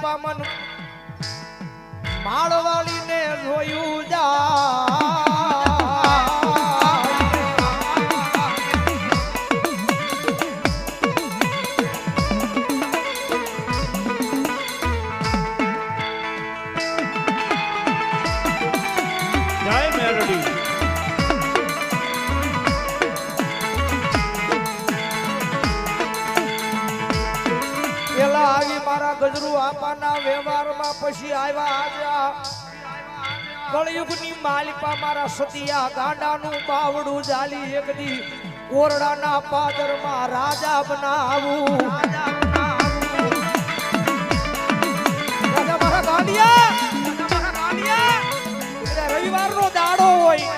માલિપા મન માળવાળીને જોયું જા ગજરું આપાના વ્યવહારમાં પછી આવ્યા કળયુગની માલિપા મારા સતિયા ગાંડાનું બાવડું જાલી એકદી કોરડાના પાદરમાં રાજા બનાવું રાજા મારા ગાંડિયા રવિવારનો દાડો હોય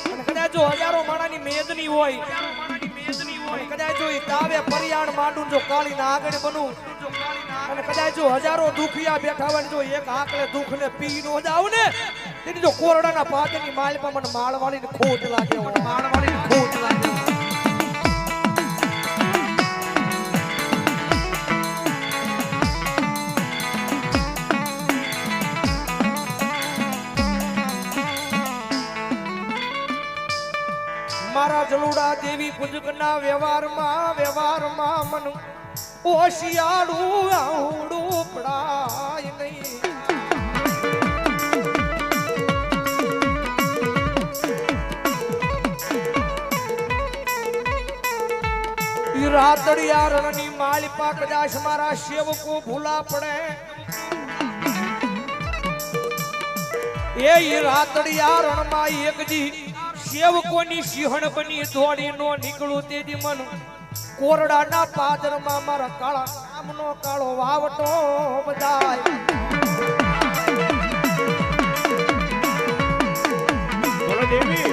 અને કદાચ જો હજારો માણાની મેદની હોય કદાચ જો તાવે પરિયાણ માંડું જો કાળીના આગળ બનું અને કદાચ જો હજારો દુખિયા બેઠા હોય જો એક આંકલે દુખ ને પી નો જાવ ને તેની જો કોરડાના પાદરની માલપા મને માળવાળીને ખોટ લાગે માળવાળીને ખોટ લાગે મારા જલુડા દેવી પૂજકના વ્યવહારમાં મન ઓશિયાળું આવડું પડાય નહીં રાતડિયા રણની માલિપા કદાચ મારા સેવકો ભૂલા પડે એ રાતડિયા રણમાં એકજી સેવકોની સિંહણ બની દોડી નો નીકળું તેથી મન કોરડાના પાદરમાં મારા કાળા નામનો કાળો વાવટો બજાય બોલો દેવી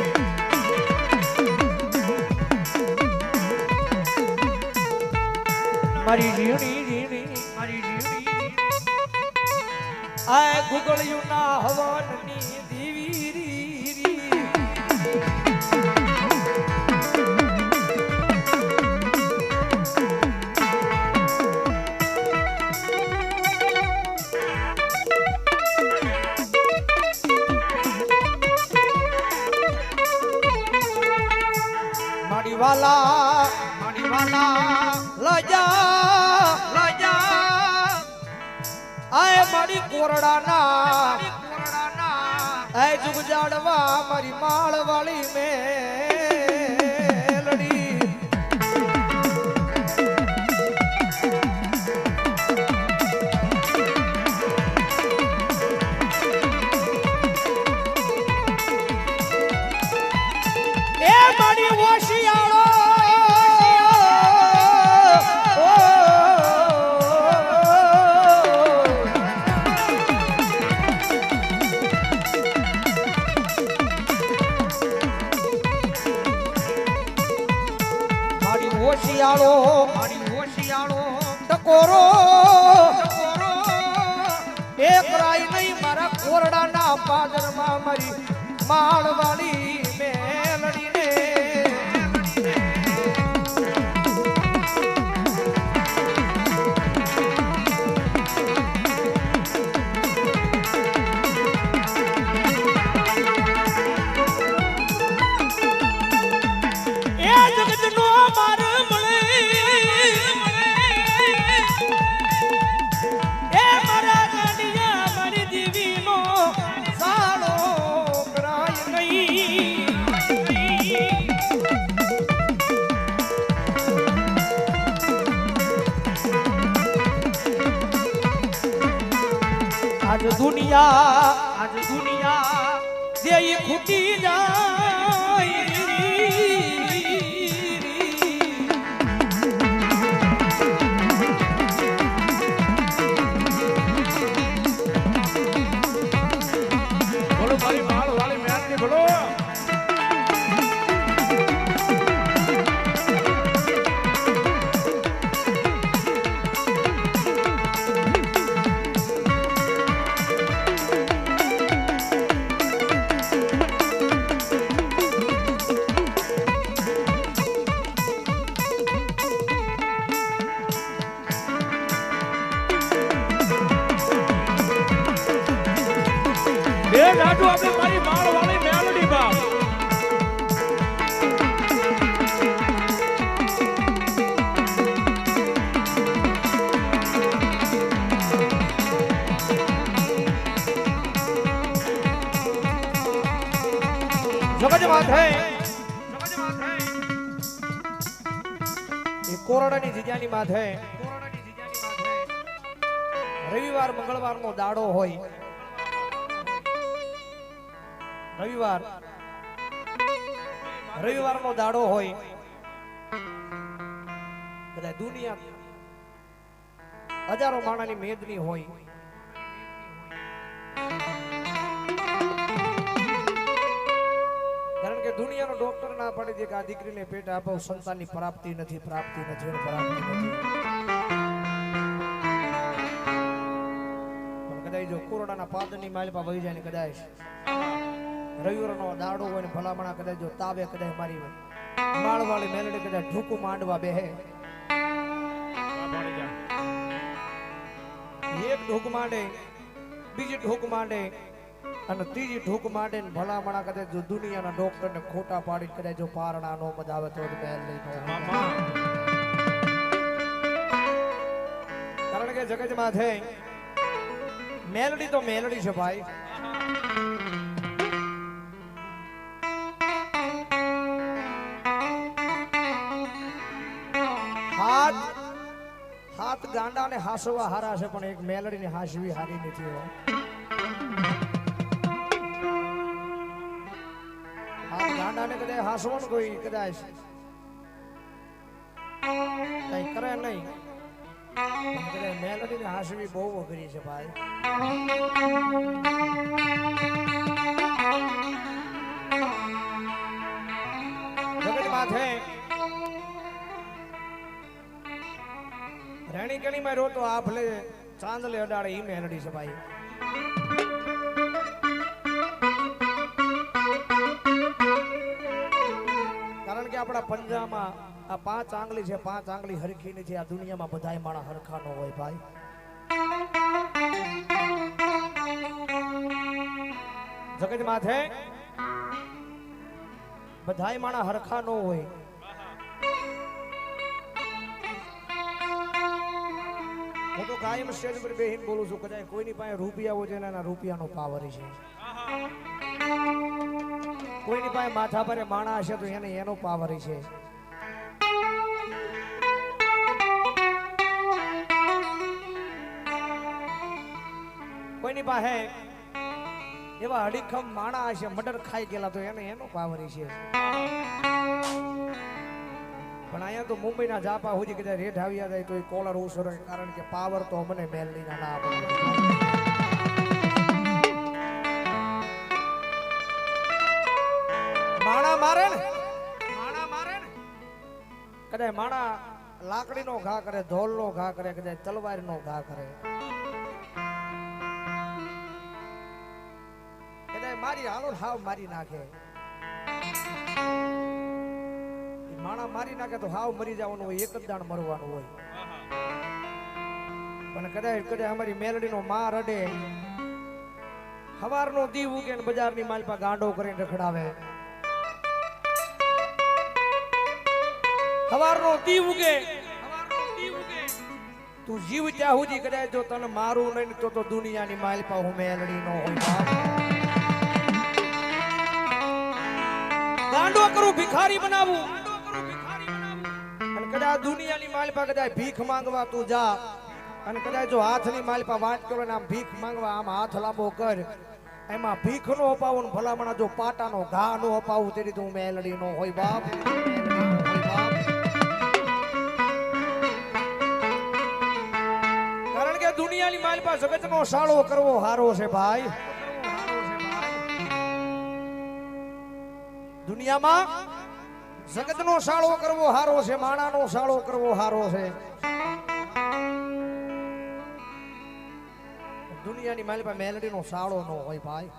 મારી જીણી આ ગુગળિયું ના હવનની દેવી માડીવાલા લજા આય મારી કોરડાના આય જુગ જાડવા મારી માળવાળી મેલડી એ મારી ઓશિયાળો મારી ટકોરો એક રાય નહીં મારા કોરડાના પાદરમાં મારી માળવાળી મેલડીને એ જગતનો માર આજ દુનિયા જે ખૂટી જાય બોલો મારી માળ વાળી મેળની બોલો જાજુ આપણે મારી માળ વાળી મેલડી બાપ જગત માથે એ કોરોનાની જગ્યાની માથે રવિવાર મંગળવાર નો દાડો હોય રવિવાર નો દાડો હોય બધા દુનિયા હજારો માણાની મેદની હોય કારણ કે દુનિયાનો ડોક્ટર ના પાડી દે કે આ દીકરીને પેટ આપો સંતાનની પ્રાપ્તિ નથી પ્રાપ્તિ નથી પણ કદાચ જો કોરોનાના પાદરની માલપા વહી જાય ને કદાચ રવિવારનો દાડો હોય ને ભલામણા કદાચ જો તાવે કદાચ મારી માળવાળી મેલડી કદાચ ઢૂકું માંડવા બેહે એક ઢૂક માંડે બીજી ઢૂક માંડે અને ત્રીજી ઢૂક માંડે ને ભલામણા કદાચ જો દુનિયાના ડોક્ટર ને ખોટા પાડી કદાચ જો પારણા નો મજા આવે તો મેલ લઈ કારણ કે જગત માથે મેલડી તો મેલડી છે ભાઈ હાથ ગાંડા ને હાસવા હારા છે પણ એક મેલડી ને હાસવી હારી નથી ગાંડા ને કદાચ હાસવાનું કોઈ કદાચ કઈ કરે નહીં કદાચ મેલડી ને હાસવી બહુ અઘરી છે ભાઈ જગત માથે રેણી કણી માં રોતો આ ભલે ચાંદલે અડાડે ઈ મેલડી છે ભાઈ કારણ કે આપણા પંજામાં આ 5 આંગળી છે 5 આંગળી હરખી નથી આ દુનિયામાં બધાય માણા હરખા નો હોય ભાઈ જગત માથે બધાય માણા હરખા નો હોય હું તો કાયમ સ્ટેજ પર બેહીન બોલું છું કદાચ કોઈની પાસે રૂપિયા હોય છે એના રૂપિયાનો પાવર છે કોઈની પાસે માથા પર માણા હશે તો એને એનો પાવર છે કોઈની પાસે એવા અડીખમ માણા હશે મર્ડર ખાઈ ગયેલા તો એને એનો પાવર છે પણ અહીંયા તો મુંબઈના જાપા સુધી કદાચ રેટ આવ્યા જાય તો એ કોલર ઓછો કારણ કે પાવર તો અમને મેલની ના આપે માણા મારે ને કદાચ માણા લાકડીનો ઘા કરે ધોલનો ઘા કરે કદાચ તલવારનો ઘા કરે કદાચ મારી હાલો હાવ મારી નાખે માણા મારી નાખે તો હાવ મરી જવાનું હોય એક જ દાણ મરવાનું હોય પણ કદાચ અમારી મેલડીનો માં રડે હવારનો દીવ ઉગે ને બજારની માલપા ગાંડો કરીને રખડાવે હવારનો દીવ ઉગે તું જીવ ત્યાં સુધી કદાચ જો તને મારું નહીં તો દુનિયાની માલપા હું મેલડી નો હોય ગાંડો કરું ભિખારી બનાવું અને કદાચ દુનિયાની માલપા કદાચ ભીખ માંગવા તું જા અને કદાચ જો હાથની માલપા વાત કરો ને આમ ભીખ માંગવા આમ હાથ લાંબો કર એમાં ભીખ નો અપાવું ભલામણા જો પાટાનો ઘા નો અપાવું તેરી તું મેલડી નો હોય બાપ કારણ કે દુનિયાની માલપા જગત નો સાળો કરવો હારો છે ભાઈ દુનિયામાં જગતનો સાળો કરવો હારો છે માણાનો સાળો કરવો હારો છે દુનિયાની માલપા મેલડીનો સાળો નો હોય ભાઈ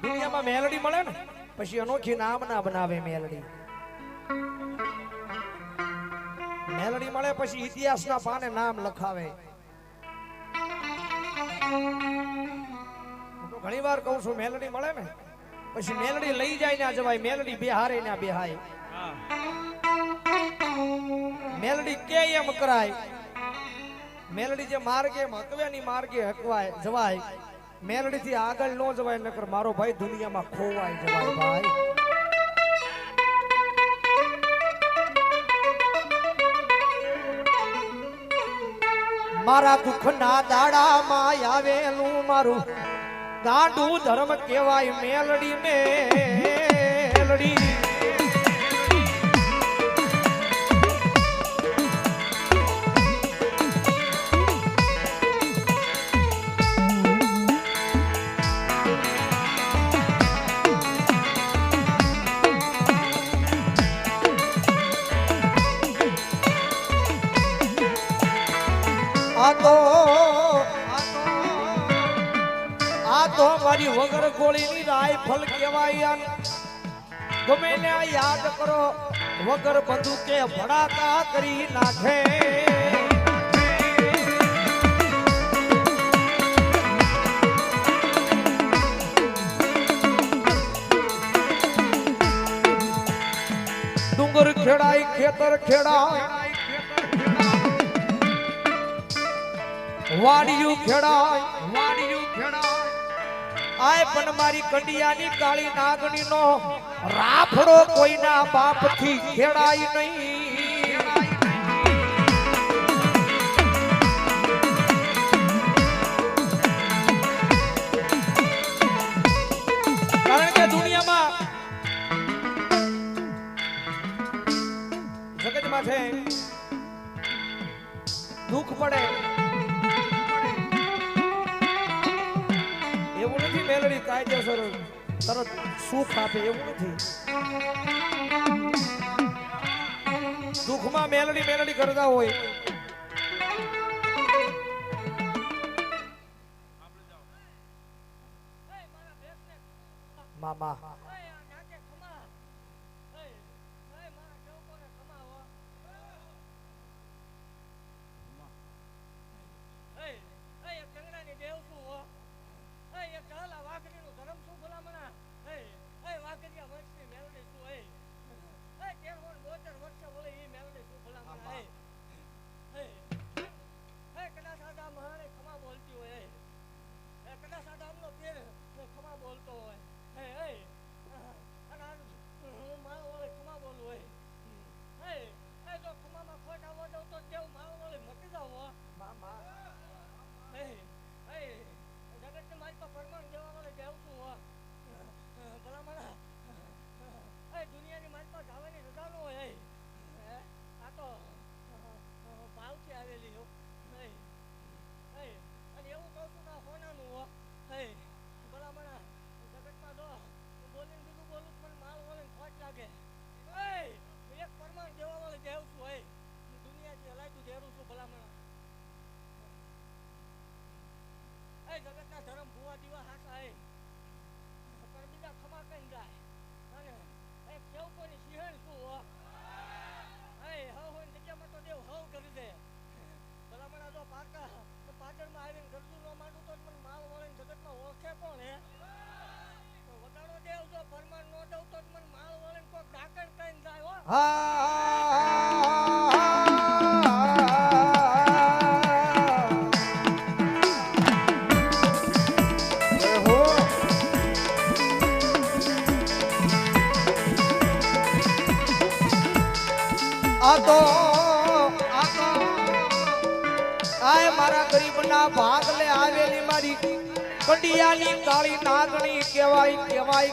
દુનિયામાં મેલડી મળે ને પછી અનોખી નામ ના બનાવે મેલડી મળે પછી ઇતિહાસના પાને નામ લખાવે હું તો ઘણી વાર કહું છું મેલડી મળે ને પછી મેલડી લઈ જાય ના જવાય, મેલડી બેહારે ના બેહાય, હા. મેલડી કે એમ કરાય, મેલડી જે માર્ગે હકવે ની માર્ગે હકવાય જવાય, મેલડી થી આગળ નો જવાય નકર મારો ભાઈ દુનિયામાં ખોવાય જવાય ભાઈ. મારા દુઃખના દાડામાં આવેલું મારું ગાંડું ધર્મ કહેવાય મેલડી મેલડી. આ તો મારી વગર ગોળીની રાયફલ કહેવાય. ગમે ને યાદ કરો વગર બંદૂકે ભડાકા કરી નાખે. ડુંગર ખેડાય ખેતર ખેડાય વાડિયું ખેડાય આય પણ મારી કંડિયાની કાળી નાગણી નો રાફડો કોઈના બાપથી ખેડાય નહીં. કારણ કે દુનિયામાં જગતમાં છે દુઃખ પડે એવું નથી મેલડી કાયદેસર તરત સુખ આપે એવું નથી. દુઃખમાં મેલડી કરતા હોય. મામા મારા ગરીબના ભાગલે આવેલી મારી કંડિયાની કાળી નાગણી કહેવાય કેવાય.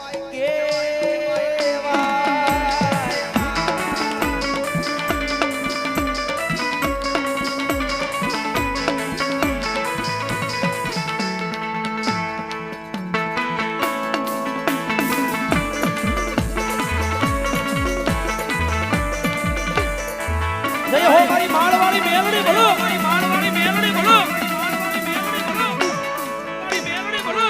જય હો મારી માળવાળી મેલડી બોલો, મારી માળવાળી મેલડી બોલો, મારી મેલડી બોલો, મારી મેલડી બોલો.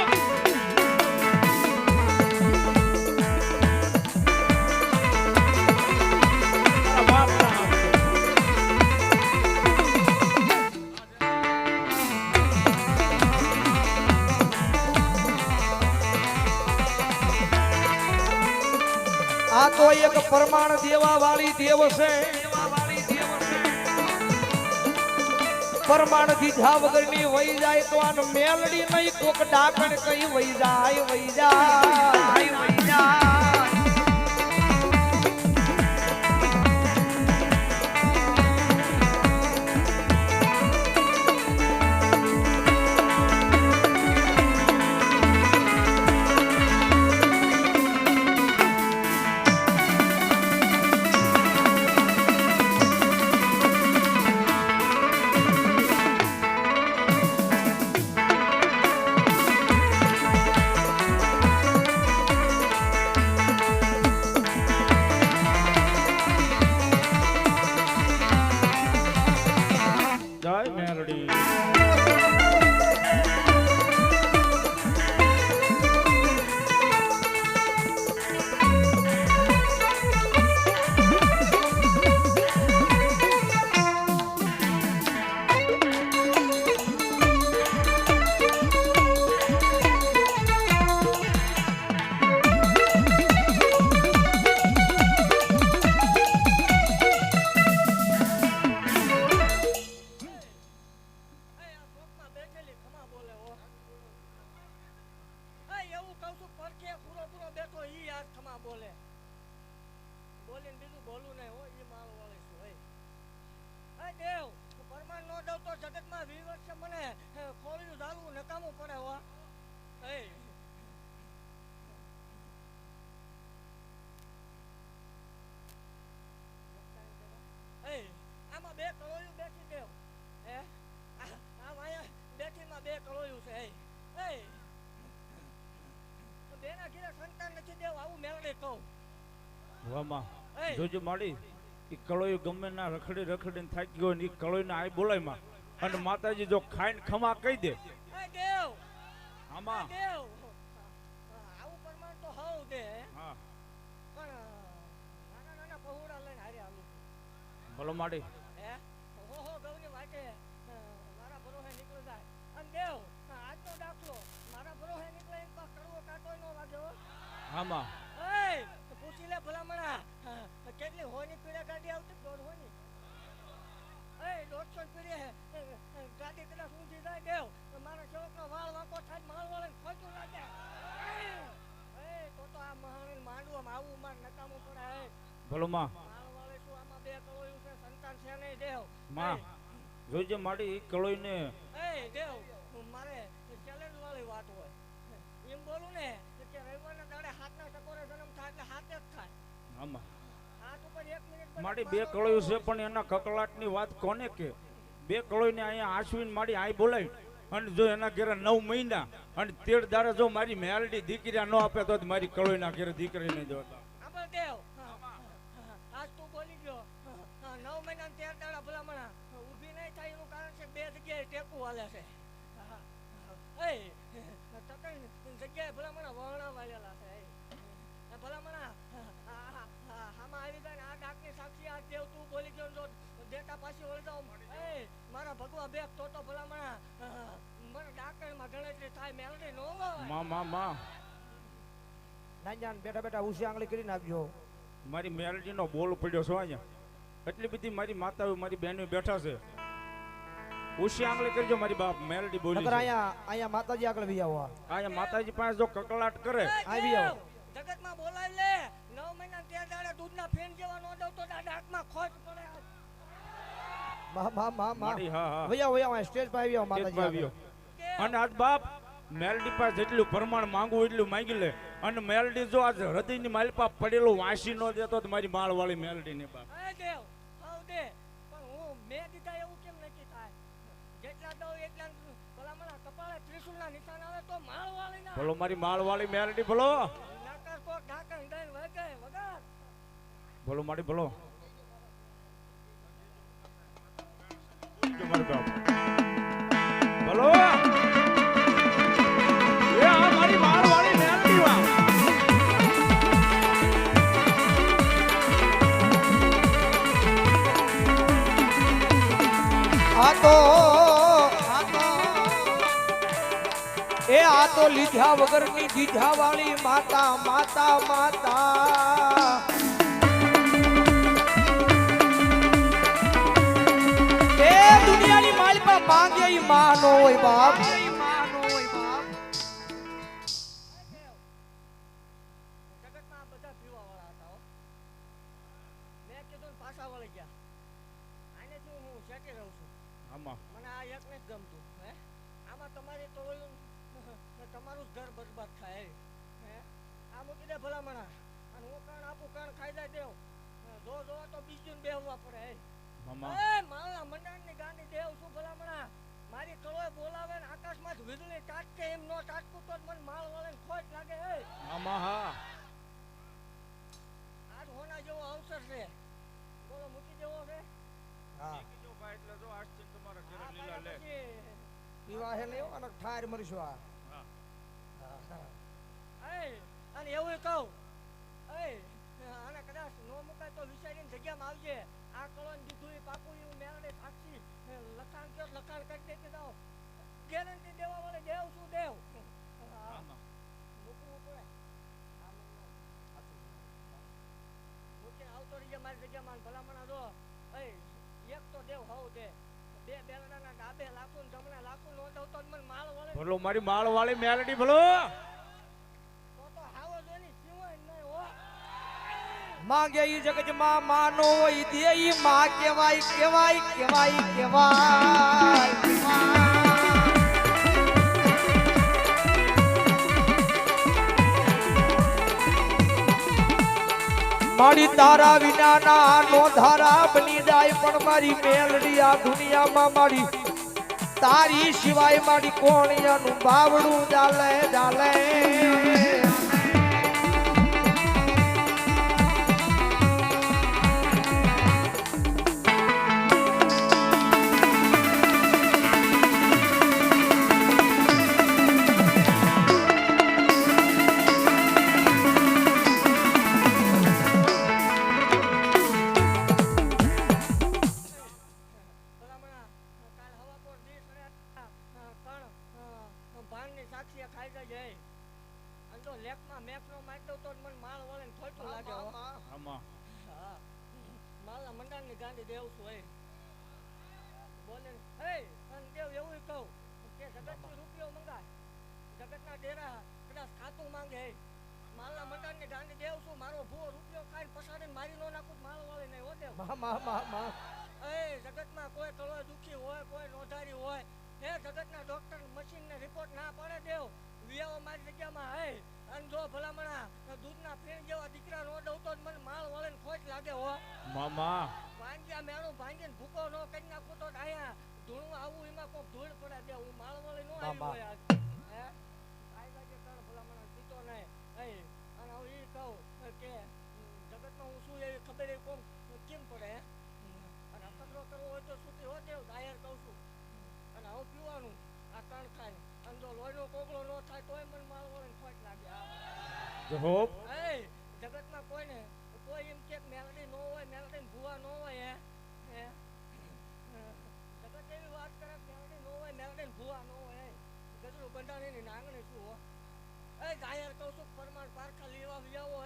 પરમાણ દેવા વાળી દેવ છે પરમાણ દીધા વગરની વહી જાય તો આનો મેલડી નહીં કોક ડાકણ કઈ વહી જાય વહી જાય જય મેલડી આમાં બે કળોયું બેઠી દેવ હે આ વાયા બેઠીમાં બે કળોયું છે એ બેના ઘરે સંતાન નથી દેવ આવું મેળડે કહું વામા જોજો માડી ઈ કળોયું ગમે ના રખડી રખડીને થાકી ગયો ને ઈ કળોયને આય બોલાય માં અને માતાજી જો ખાઈને ખમા કહી દે એ દેવ આમાં દેવ આવું પરમાણ તો હવ દે હા પણ નાના નાના પહોળા લઈને હારે આવું બોલો માડી હે હો ગૌની વાટે મારા ભરોહે નીકળી જાય અને દેવ આજનો દાખલો મારા ભરોહે નીકળે એમ પા કડવો કાટો નો વાગ્યો આમાં એ પૂછી લે ભલામણા કેટલી હોની પીડે ગાડી આવતી દોઢ હોની એ 150 પીડે ગાડી કદાચ ઊંધી જાય દેવ મારા સેવકનો વાળ વાંકો થાય માળ વાળે ખોટું લાગે એ તો આ મહાન માંડવામાં આવું માર નકામું પડે બોલો માં માળ વાળે શું આમાં બે કળોયું છે સંતાન છે નહીં દેવ માં જોજો માડી ઈ કળોયને એ દેવ મારે ચેલેન્જ વાળી વાત હોય એમ બોલું ને કે રવિવારના દાડે હાથના ટકોરે જન્મ થાય એટલે હાથે જ થાય આમાં હાથ ઉપર 1 મિનિટ માડી બે કળોયું છે પણ એના કકળાટની વાત કોને કે બે કળોયને અહીંયા આશ્વિન માડી આય બોલાય અને જો એના ઘરે 9 મહિના અને 13 દાડે જો મારી મેલડી દીકરી ન આપે તો જ મારી કળોયના ઘરે દીકરીને જોતા આબર દેવ આજ તું બોલી ગયો 9 મહિના 13 દાડા ભલામણા ઊભી નહીં થાય એનું કારણ છે બે જગ્યાએ ટેકુ હાલે છે એ તકન જગ્યાએ ભલામણા વહણા વાળેલા છે એ ભલામણા આમાં આવી જાય આ ડાકની સાક્ષી આ દેવ તું બોલી ગયો જો દેતા પાછી વળી જાઉં એ મારા ભગવા બે તો ભલામણા મને ડાકણમાં ગણતરી થાય મેલડી નો માં નાનજાન બેઠા બેઠા ઉસી આંગળી કરી નાખજો મારી મેલડીનો બોલ પડ્યો છો અહીંયા એટલી બધી મારી માતાઓ મારી બહેનો બેઠા છે ઉસી આંગળી કરજો મારી બાપ મેલડી બોલી નકર અહીંયા માતાજી આગળ વી આવો અહીંયા માતાજી પાસે જો કકળાટ કરે આવી આવો જગતમાં બોલાય લે 9 મહિના 13 દાડા દૂધના ફેન જેવા નો દઉં તો ડાકમાં ખોટ પડે માં મારી હા વયા સ્ટેજ પર આવી આવો માતાજી આવ્યો અને આજ બાપ મેલડી પાસે જેટલું પ્રમાણ માંગવું એટલું માંગી લે અને મેલડી જો આજ હૃદયની માલપા પડેલું વાંસી ન દેતો તો મારી માળ વાળી મેલડી ને બાપ એ દેવ આવ દે પણ હું મે દીધા એવું કેમ નક્કી થાય જેટલા દઉં એટલા ભલામણા કપાળે ત્રિશુલના નિશાન આવે તો માળ વાળી ના બોલો મારી માળ વાળી મેલડી બોલો નકર કોક ઢાકણ દઈને વગે વગર બોલો મારી બોલો મારી બાપ બોલો એ આ મારી માળ વાળી મેલડી વા આ તો લીધા વગરની દીધા વાળી માતા માતા માતા માં નો હોય બાપ. જગતમાં આ બધા પીવાવાળા હતા હો. મેં કીધું ને પાછા વળી ગયા. આનેથી હું સેટી રહું છું. આમાં મને આ એકને જ ગમતું. હે આમાં તમારી તો ઓલું ને તમારું જ ઘર બરબાદ થાય. હે આ મૂકી દે ભલામણા. અને હું કાણ આપું કાણ ખાઈ જાય દેવ. જો જો તો બીજું ને બેહવા પડે. મામા એ મારા મંડાણની ગાંડી દેવ શું ભલામણા. મારી કળોય બોલાવે ને આકાશમાં જ વીજળી તાટકે એમ નો તાટકું તો જ મને માલ વળે ને ખોટ લાગે. મામા હા આજ હોના જેવો અવસર છે. બોલો મૂકી દેવો છે. હા જો ભાઈ એટલે જો આજથી તમારા ઘરે આ લીલા લે પછી પીવા હે લેવો અને ઠાર મરશું આ. હા અને એવું કહું આને કદાચ નો મુકાય તો વિચારીને જગ્યામાં આવજે. આ કળોન દીધું એ પાકું એવું મેળે સાક્ષી લખાણ કયો લખાણ કરી દે કે જાઓ ગેરંટી દેવા વાળે દેવ શું દેવ મૂકવું પડે. મૂકીને આવતો રહીએ મારી જગ્યામાં ભલામણા જો એક તો દેવ હોવ દે. બે બેલડાના ડાબે લાખું ને જમણે લાખું નોંધવતો જ મને માલ વળે ભલો મારી માળ વાળી મેલડી ભલો તો હાવો જોઈની સિવાય નહીં હો. માંગે ઈ જગતમાં માં નો હોય દે ઈ માં કેવાય કેવાય કેવાય કેવાય. મારી તારા વિના ના નો ધારા બની જાય પણ મારી મેલડી આ દુનિયામાં મારી તારી સિવાય મારી કોણિયાનું બાવડું ચાલે ચાલે. ભલામણા કાલ હવા પર દી સડ્યા કણ ભાનની સાક્ષીએ ખાઈ જાય. અને તો લેકમાં મેકનો મારી દઉં તો જ મને માલ વળે ને ખોટું લાગે હો. આમાં હા માલના મંડાણની ગાંડી દેવ છું બોલે અને દેવ એવું કહું કે જગતથી રૂપિયો મંગાય. જગતના ડેરા કદાચ ખાતું માંગે માલના મંડાણની ગાંડી દેવ છું. મારો ભૂવો રૂપિયો ખાઈને પસાડીને મારી નો નાખું માલ વળે નહીં હો દેવ. જગતમાં કોઈ કળો દુખી હોય કોઈ નોંધારી હોય હે જગતના ડોક્ટર મશીનને રિપોર્ટ ના પાડે દેવ વિયાવો મારી જગ્યામાં અને જો ભલામણા દૂધના ફેણ જેવા દીકરા નો દઉં તો જ મને માલ વળે ને ખોટ લાગે હો. મામા ભાંગ્યા મેળું ભાંગીને ભૂકો નો કરી નાખું તો આયા ધૂણું આવું એમાં કોક ધૂળ પડે દે હું માલ વળે નો આવી હોય આજ હે આઈ લાગે કણ ભલામણા પીતો નહીં અને હું ઈ કહું કે જગતમાં હું શું એવી ખબર એ કોમ કેમ પડે અને અકદરો કરવો હોય તો છૂટી હો દેવ દાયર કહું છું. અને હું પીવાનું આ કણ ખાય અને જો લોહીનો કોગળો ન થાય તોય મને માલ વળે ને ખોટ લાગે. હોપ જગતમાં કોઈને કોઈ એમ કે મેલડી ન હોય મેલડી ભૂવા ન હોય હે જગત એવી વાત કરે મેલડી ન હોય મેલડી ભૂવા ન હોય ગજરું બંધાણીની નાંગણી શું હો. જાહેર કહું છું પરમાણ પારખા લેવા વિયાવો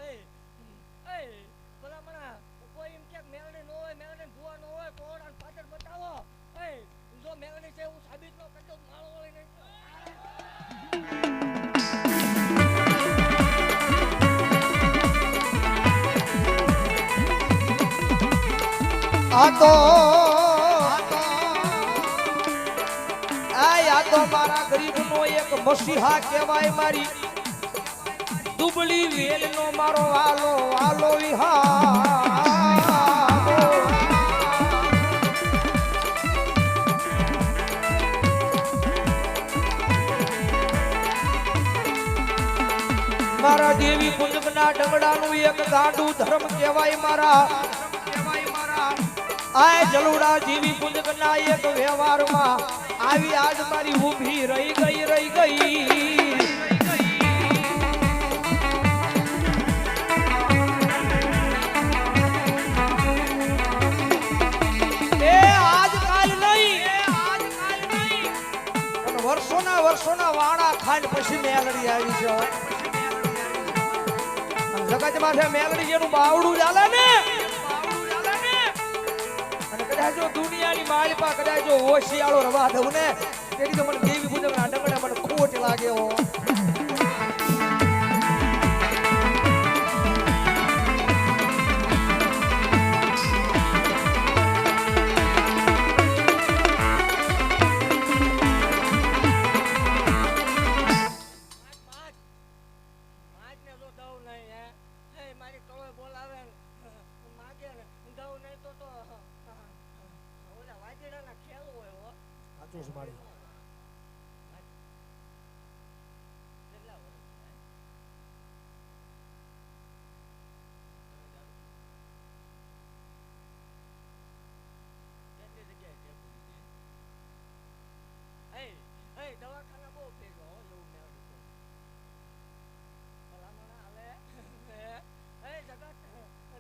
ભલામણા કોઈ એમ કે મેલડી ન હોય મેલડી ભૂવા ન હોય કોણ પાછળ બતાવો જો મેલડી છે એવું સાબિત ન કરજો માળો હોય નહીં. આ તો મારા ગરીબનો એક મસીહા કહેવાય મારી દુબળી વેલનો મારો વાલો વાલો મારા દેવી કુંજના ડગડાનું એક ગાંડું ધર્મ કહેવાય મારા આ જલુડા જેવી કુંજના એક વ્યવહારમાં આવી આજ મારી ઊભી રહી ગઈ એ આજકાલ નહીં પણ વર્ષોના વાણા ખાંડ પછી મેલડી આવી છે જગતમાં છે મેલડી જેનું બાવડું ચાલે ને કદાચ જો દુનિયાની મારી પાસે કદાચ જો હોશિયાળો રવા દઉં ને તેથી તો મને દેવી પૂજકના ડંગડા મને ખોટ લાગે હો. આજને જો દઉં નહીં હે હે મારી કળોય બોલાવે ને માગે ને દઉં નહીં તો ઓલા વાજીડાના ખેલ હોય હો. સાચું છે મારી. કેટલા વર્ષ થાય? કેટલી જગ્યાએ ટેપુ લીધી? એ દવાખાના બહુ ફેર્યો હો એવું મેં અડીશું. ભલામણ હાલે એ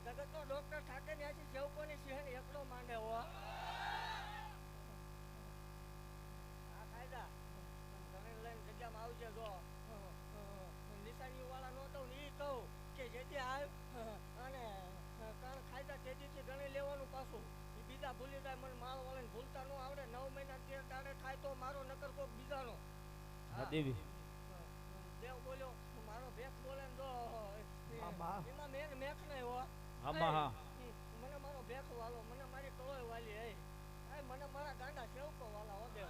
જગતનો ડોક્ટર ઠાકે ને આજી સેવકોની સિંહણ એકલો માંડે હો. આ કાયદા તમે લઈને જગ્યામાં આવજે જો નિશાનીઓ વાળા નો દઉં ને એ કહું કે જેથી આવ અને કણ ખાયદા તેજીથી ગણી લેવાનું પાછું એ બીજા ભૂલી જાય મને માળ વાળાને ભૂલતા ન આવડે 9 મહિના 13 દાડે થાય તો મારો નકર કોક બીજાનો. હા દેવી દેવ બોલ્યો મારો ભેખ બોલે ને જો આમાં. એમાં મેન મેખ નહીં હો. આમાં હા મને મારો ભેખ વાલો મને મારી કળોય વાલી હે મને મારા ગાંડા સેવકો વાલા હો દેવ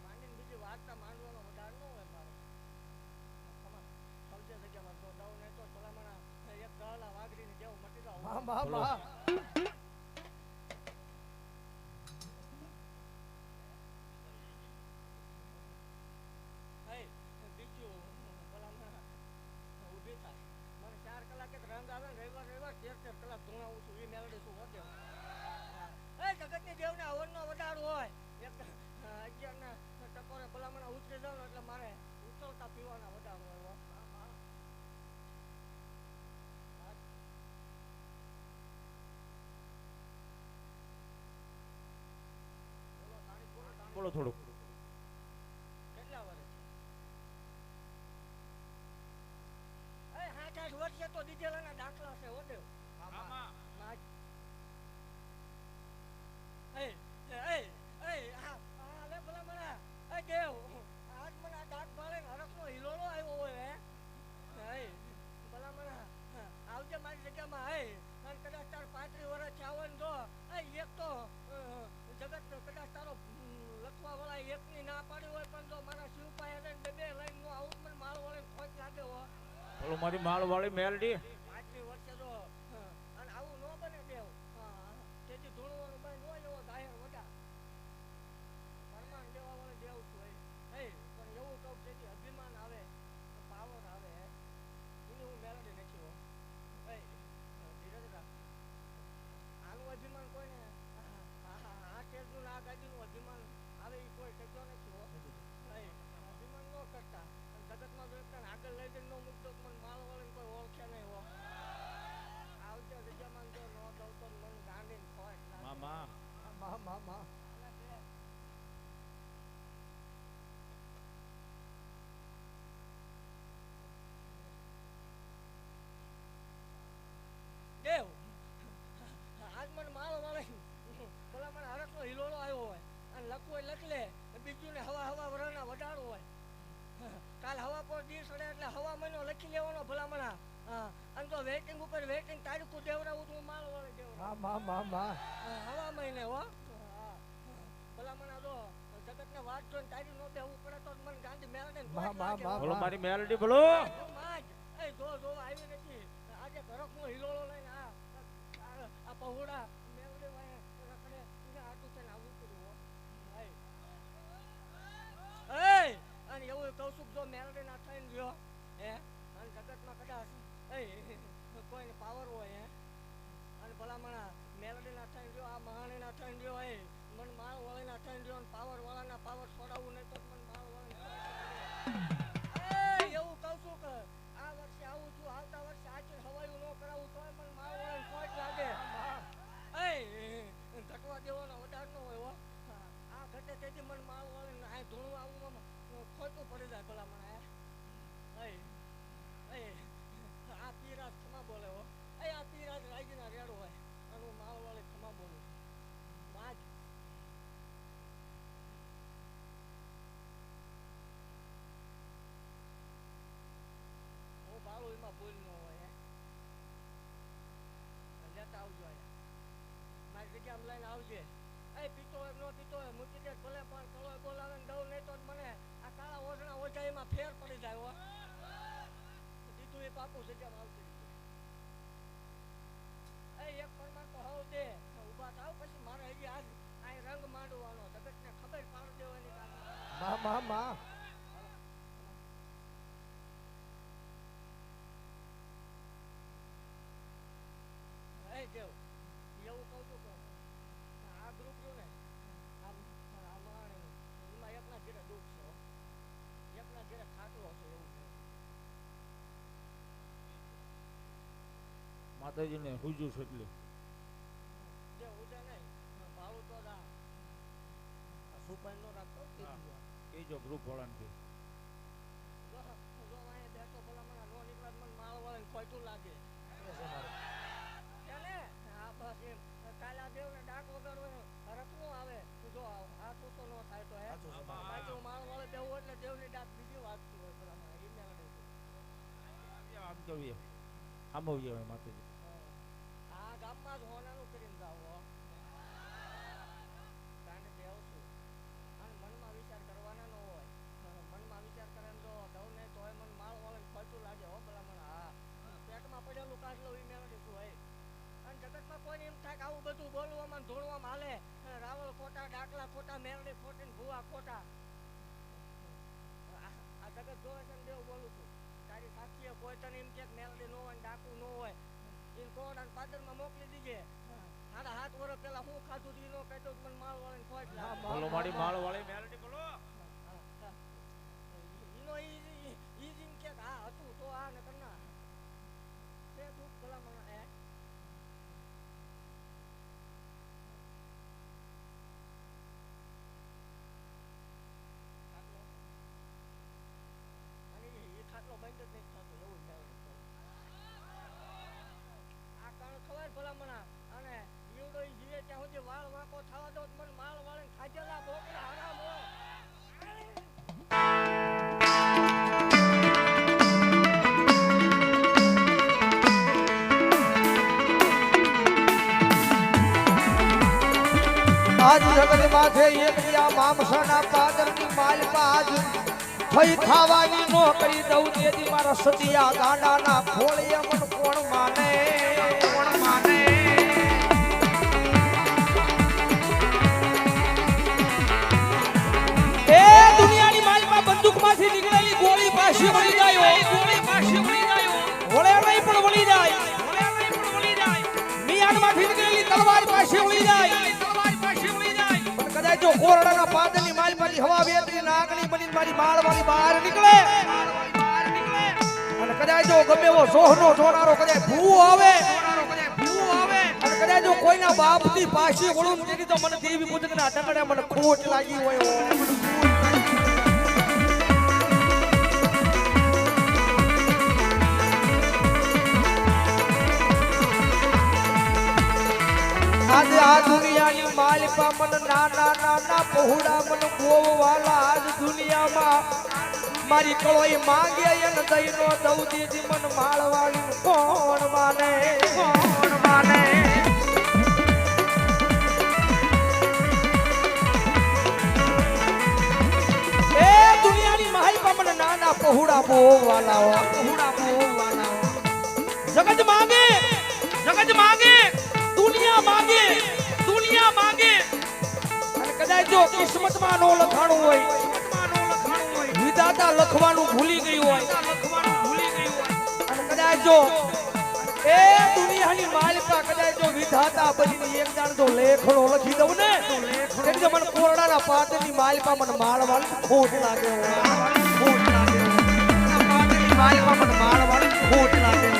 માંડીને બીજી વાર્તા માંડવાનો વધાર ન હોય મારે. સમજે જગ્યામાં તો દઉં નહીં તો ભલામણા એક ગળા વાઘરીને જેવું મટી જાવ. માં માં માં. બીજું ભલામણા ઊભી થાય મને 4 કલાકે રંગ આવે ને રવિવાર 13 કલાક ધૂણાવું છું એ મેળવી છું હોતે. જગતની દેવને હવનનો વધારો હોય એક 11 ટકોરે ભલામણા ઉતરી જાવ ને એટલે મારે ઉતરતા પીવાના વધારો હોય. બોલો થોડુંક કેટલા વર્ષ? 7-8 વર્ષે તો દીધેલાના દાખલા છે હો દેવ. લે ભલામણા દેવ આજ મને આ દાંત ભાળે હરખનો હિલોળો આવ્યો હોય હે ભલામણા આવજે મારી જગ્યામાં અને કદાચ તાર 35 વર્ષ આવે ને જો એક તો જગત કદાચ તારો લખવા વાળા એકની ના પાડી હોય પણ જો મારા શિવ પાસે બે લઈને નો આવું મને માળ વાળે ખોટ લાગે હો. બોલો મારી માળ વાળી મેલડી 35 વર્ષે જો અને આવું ન બને દેવ તેથી ધૂણવાનું ભાઈ નો એવો દાયર વડા પરમાન દેવા વાળે દેવ છું પણ એવું કહું તેથી અભિમાન આવે પાવર આવે એની હું મેળવી નથી હો. ધીરજ રાખ આનું અભિમાન કોઈને આ સ્ટેજનું આ ગાડીનું અભિમાન આવે એ કોઈ શક્યો નથી હો. અભિમાન ન કરતા જગતમાં જો એકને આગળ લઈ જઈને ન મૂકતો મને માળ વાળીને કોઈ ઓળખે નહીં હો. આવજે જગ્યામાં જો ન દઉં તો મને ગાંડીને ખોટ લાગે. મામા માં માં માં. દેવ આજ મને માળો વાળે ભલા મને હરખનો હિલોળો આવ્યો હોય અને લખવું હોય લખ લે બીજું ને હવા વરના વધારો હોય. કાલ હવા પર દી સડે એટલે હવા મહિનો લખી લેવાનો ભલામણા અને તો વેટિંગ ઉપર વેટિંગ તારીખો દેવડાવું તો માલ વાળે દેવડાવું. માં માં માં. હવા મહિને હો ભલામણા જો જગતને વાત જોઈને તારી નો બેવું પડે તો મને ગાંધી મેળે બોલો મારી મેલડી બોલો જો આવી નથી આજે ઘરકનો હિલોળો લઈને આ પહોળા મેળે રખડે એને આટું થઈને આવવું પડ્યું અને એવું કહું છું જો મેળે ના થઈને રહ્યો અને જગતમાં કદાચ કોઈને પાવર હોય અને ભલામણા મેલડી ના થઈને રહ્યો આ મહાણી ના થઈને રહ્યો મને માળ વાળી ના થઈને રહ્યો પાવર વાળાના પાવર છોડાવવું નહીં તો મને માળ વાળી એવું કહું છું કે આ વર્ષે આવું છું આવતા વર્ષે આચર હવાયું ન કરાવું તો મને માળ વાળી ખોટ લાગે ઘટવા દેવાનો વધાર ન હોય હો આ ઘટે તેથી મને માળ વાળી આ ધૂણું આવું ખોટું પડી જાય ભલામણા આ પીરાજ ખમા બોલે હો આ પીરાજ રાજીના રેડ હોય અને માળ વાળી ખમા તોય મૂકી દે ભલે પણ કલોય બોલાવે ને દઉં નહીં તો મને આ કાળા ઓઢણા ઓછાઈમાં ફેર પડી જાય હો દીધું એ પાકું જગ્યામાં આવતી એક પરમાર તો હોવ દે ઊભા થાવ પછી મારે હજી આજ આ રંગ માંડવાનો જગતને ખબર પાડી દેવાની માં માં માં દેવ એવું કહું છું કે આ ગ્રુપ રહ્યું ને એમાં એકના ઘેરે દુઃખ છે એકના ઘેરે ખાટલો છે એવું માતાજીને હુજુ છે એટલે જે ઉજે નહીં ભાડું તો દા સુપાઈ નો રાખતો કહેજો ગ્રુપ વાળાને કે જો અહીંયા બેઠો ભલા મને નો નીકળે મને માળ વાળાને ખોટું લાગે કાલે આ દેવને ડાક વગાડવાનો રખનો આવે જો આ તો નો થાય તો હે બાજુ માળ વાળે દેવું એટલે દેવની ડાક બીજી વાગતી હોય પેલા આમ જોઈએ આમ હોઈએ માતાજી આ ગામમાં જ હોનાનું કરીને જાવ કાને દેવ છું અને મનમાં વિચાર કરવાના ન હોય મનમાં વિચાર કરે જો દઉં નહીં તોય મને માળ વાળે ખોટું લાગે હો પેલા મને હા પેટમાં પડેલું કાઢલો એ મેળવી શું હોય જગતમાં કોઈ એમ થાય કે આવું બધું બોલવામાં ધોળવામાં હાલે રાવળ ખોટા ડાકલા ખોટા મેરડી ખોટી ને ભૂવા ખોટા આ જગત જોવે છે ને દેવ બોલું છું તારી સાક્ષીએ કોઈ તને એમ કે મેરડી ન હોય ડાકુ ન હોય એને કોણ અને પાદરમાં મોકલી દીજે આના 7 વર્ષ પેલા હું ખાધું ઈ નો કહેતો મને માળ વાળીને ખોટ લાગે બોલો મારી માળ વાળી મેરડી બોલો ઈનો ઈ જીન કે હા હતું તો આ ન કરના તે દુઃખ ભલા મને ભલામણા અને ઈવડો જીવે ત્યાં સુધી વાળ વાંકો થવા દો મને માળ વાળે ખાજેલા બોકડા હરામ હો આજ જગત માથે એકલિયા મામસાના પાદરની માલપા આજ થઈ ખાવાની નો કરી દઉં તેથી મારા સતિયા ગાંડાના ખોળીએ મન કોણ માને એ દુનિયાની માલપા બંદૂકમાંથી નીકળેલી ગોળી પાછી વળી જાય વળે નહીં પણ વળી જાય મિયાનમાંથી નીકળેલી તલવાર પાછી વળી જાય જો કોરડાના પાદરની માલપાથી હવા વેતરી નાગણી બની મારી માળવાળી બહાર નીકળે અને કદાચ જો ગમે એવો સોહનો જોનારો કદાચ ભૂ આવે અને કદાચ જો કોઈના બાપથી પાછી વળું તેની તો મને દેવી પૂજકના ટકડે મને ખોટ લાગી હોય આજે આ દુનિયાની માલિકા મન નાના પહોળા મન ગોવાલા આજ દુનિયામાં મારી કળોઈ માંગે અને દઈનો દઉં દીધી મન માળવાળી કોણ માને એ દુનિયાની માલિકા મન નાના પહોળા ગોવાલા જગત માંગે દુનિયા માંગે અને કદાચ જો કિસ્મતમાં નો લખાણું હોય વિધાતા લખવાનું ભૂલી ગયું હોય અને કદાચ જો એ દુનિયાની માલિકા કદાચ જો વિધાતા પછી એક જાણ જો લેખણો લખી દઉં ને એટલે મને કોરડાના પાદરની માલિકા મને માળવાળી ખોટ લાગે માલિકા મને માળવાળી ખોટ લાગે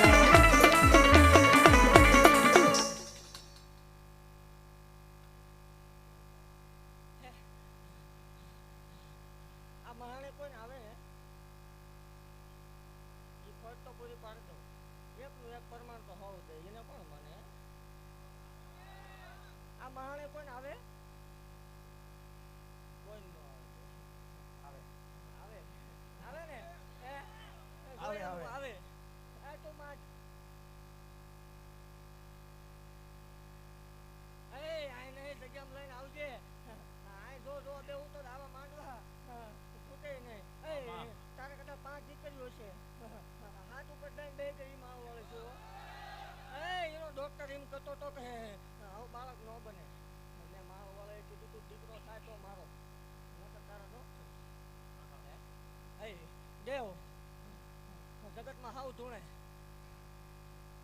તું ધૂણે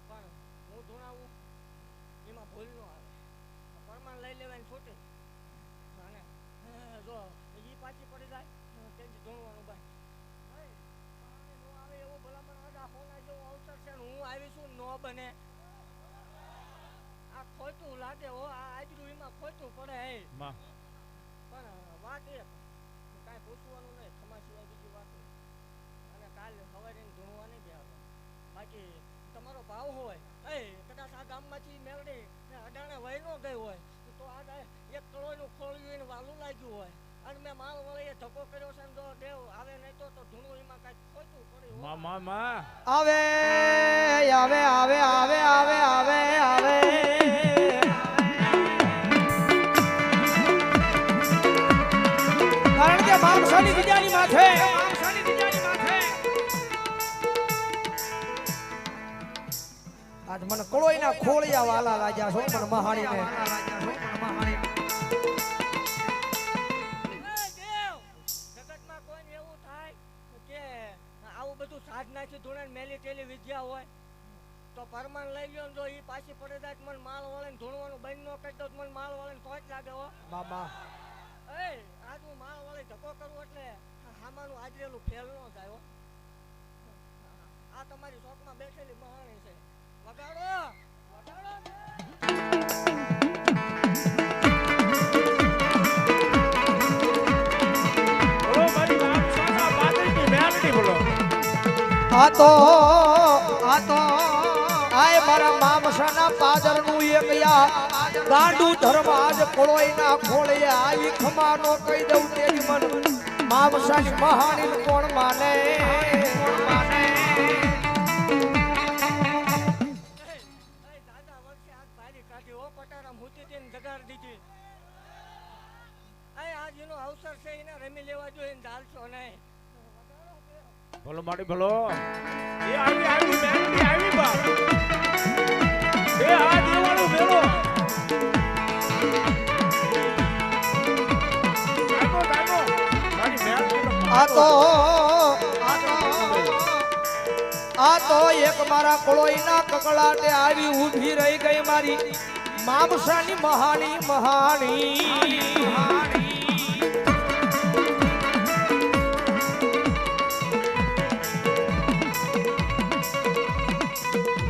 પણ હું ધૂણાવું એમાં ભૂલ ન આવે પરમાણ લઈ લેવાની છૂટી અને જો એ પાછી પડી જાય તેથી ધૂણવાનું બાય નો આવે એવું ભલામણ આજ આ હોના જેવો અવસર છે હું આવીશું ન બને આ ખોટું લાગે હો આ આજરું એમાં ખોટું પડે હે માં પણ વાત એ કાંઈ પૂછવાનું નહીં ખમા સિવાય બીજી વાત નહીં અને કાલ સવારે ધૂણવા નહીં બેહવાનું બાકી તમારો ભાવ હોય કદાચ આ ગામમાંથી મેળડી અડાણે વહી ન ગઈ હોય તો આ એક કરોડનું ખોળ્યું એને વાલું લાગ્યું હોય અને મેં માલ વળીએ ધક્કો કર્યો છે ને જો દેવ આવે નહીં તો ધૂણું એમાં કાંઈક ખોટું પડે માં આવે આવે આવે આવે આવે આવે આવે કારણ કે મામસાની બીજાની માથે આજ મને કળોઈના ખોળિયા વાલા લાગ્યા છો પણ મહાણીને જગતમાં કોઈ એવું થાય કે આવું બધું સાધનાથી ધૂણે મેલી ટેલી વિદ્યા હોય તો પરમાણ લઈ લ્યો જો ઈ પાછી પડે જાય મને માલ વળે ધૂણવાનું બંધ ન કરી દો મને માલ વળે તો જ લાગે હો બાબા આજ હું માલ વળે ધક્કો કરું એટલે હામાનું આજરેલું ફેલ ન જાય હો આ તમારી શોખમાં બેઠેલી મહાણી છે વગાડો આય મારા મામસાના પાદરનું એક યા ગાંડું ધર્મ આજ કળોઈના ખોળિયા ઈ ખમાનો કહી દઉં તેરી મન મામસાની મહાણી કોણ માને દાદા વર્ષે આજ ભારી કાઢી ઓ પટારા મૂતી તેને જગાડ દીધી આજ એનો અવસર છે એને રમી લેવા જોઈએ ધાલશો નહીં ભલો માડી ભલો એ આવી મેલડી આવી બા એ આ દેવાળો મેલો ડાગો મારી મેલ આ તો એક મારા કળોઈના કકળાટે આવી ઊભી રહી ગઈ મારી મામસાની મહાણી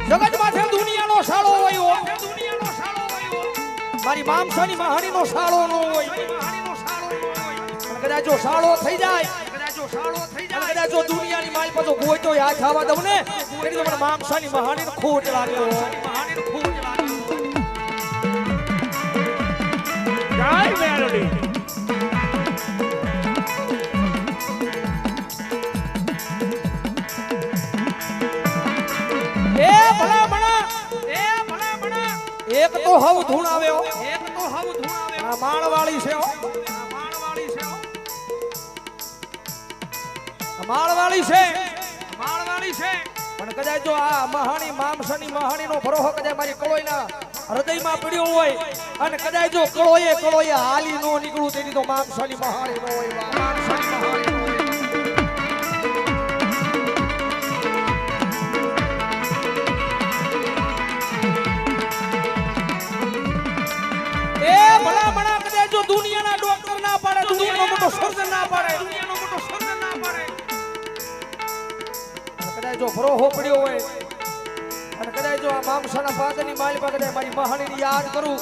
જગત માથે દુનિયાનો સાળો હોય મારી મામસાની મહાણીનો સાળો ન હોય કદાચ જો સાળો થઈ જાય કદાચ જો દુનિયાની માલ પર તો કોઈ તો યાદ થવા દઉં ને એની તો મને મામસાની મહાણીનો ખોટ લાગે જય મેલડી એક તો હવ ધૂણાવ્યો આ માળવાળી છે માળવાળી છે પણ કદાચ જો આ મહાણી મામસાની મહાણીનો ભરોહો કદાચ મારી કળોઈના હૃદયમાં પડ્યો હોય અને કદાચ જો કળોએ હાલી નો નીકળું તેની તો મામસાની મહાણી નો હોય મામસાની મહાણી દુનિયાના ડોક્ટર ના પાડે દુનિયાનો મોટો સર્જન ના પાડે કદાચ જો ભરોહો પડ્યો હોય અને કદાચ જો આ મામસાના પાદરની માલી પર કદાચ મારી મહાણીની યાદ કરું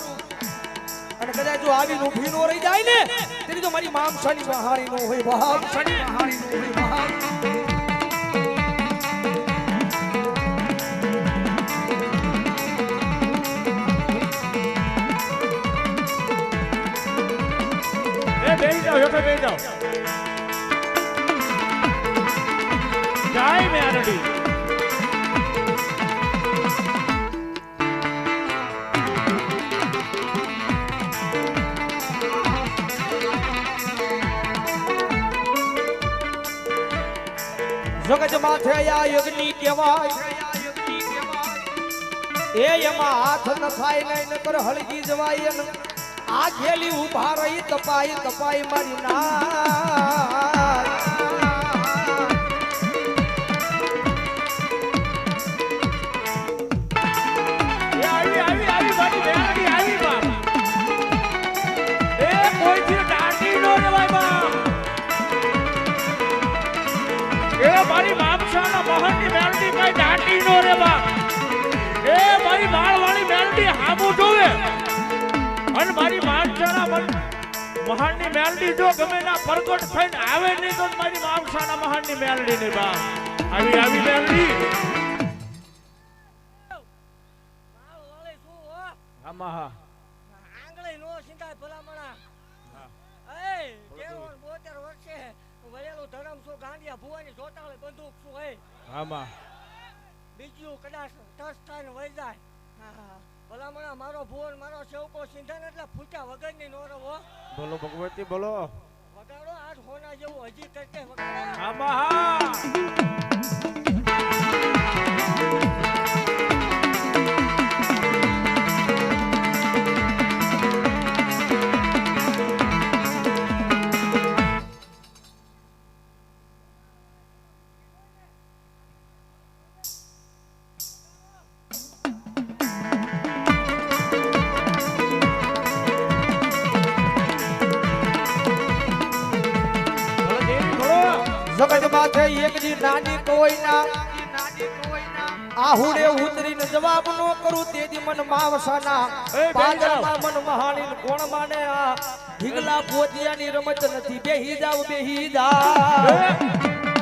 અને કદાચ જો આવી ઊભી નો રહી જાય ને તેની તો મારી મામસાની મહાણી નો હોય મામસાની મહાણી નો હોય બેસી જાઓ હેઠળ બેસી જાઓ જય મેલડી જગત માથે આ યજ્ઞ કહેવાય એ એમાં હાથ ન થાય નહીં નકર હળગી જવાય ને આ ખેલી ઉભા રહી તપાઈ મારી ના અને મારી માણસાના મહાનની મેલડી જો ગમે ના પ્રગટ થઈને આવે નહીં તો મારી માણસાના મહાનની મેલડી ની બા આવી આવી મેલડી મારો વાલે શું હો આમાં હા આંગળે નો સિંધાય ભલામણા એ કેવો 72 વર્ષે વળેલું ધરમ શું ગાંડિયા ભુવાની જોટાળે બંદૂક શું હે આમાં બીજું કદાચ ટચ થાય વહી જાય ભલામણા મારો ભુવન મારો સેવકો સિંધન એટલે ફૂટા વગરની નો રહો બોલો ભગવતી બોલો વગાડો આજ હોના જેવું હજી કરતે વગાડો આમાં હા જગત માથે એક જી નાની કોઈના આહુડે ઉતરીને જવાબ નો કરું તેદી મન માવસાના પાદરમાં મન મહાણી કોણ માને આ ઢીગલા પોતિયાની રમત નથી બેહી જાવ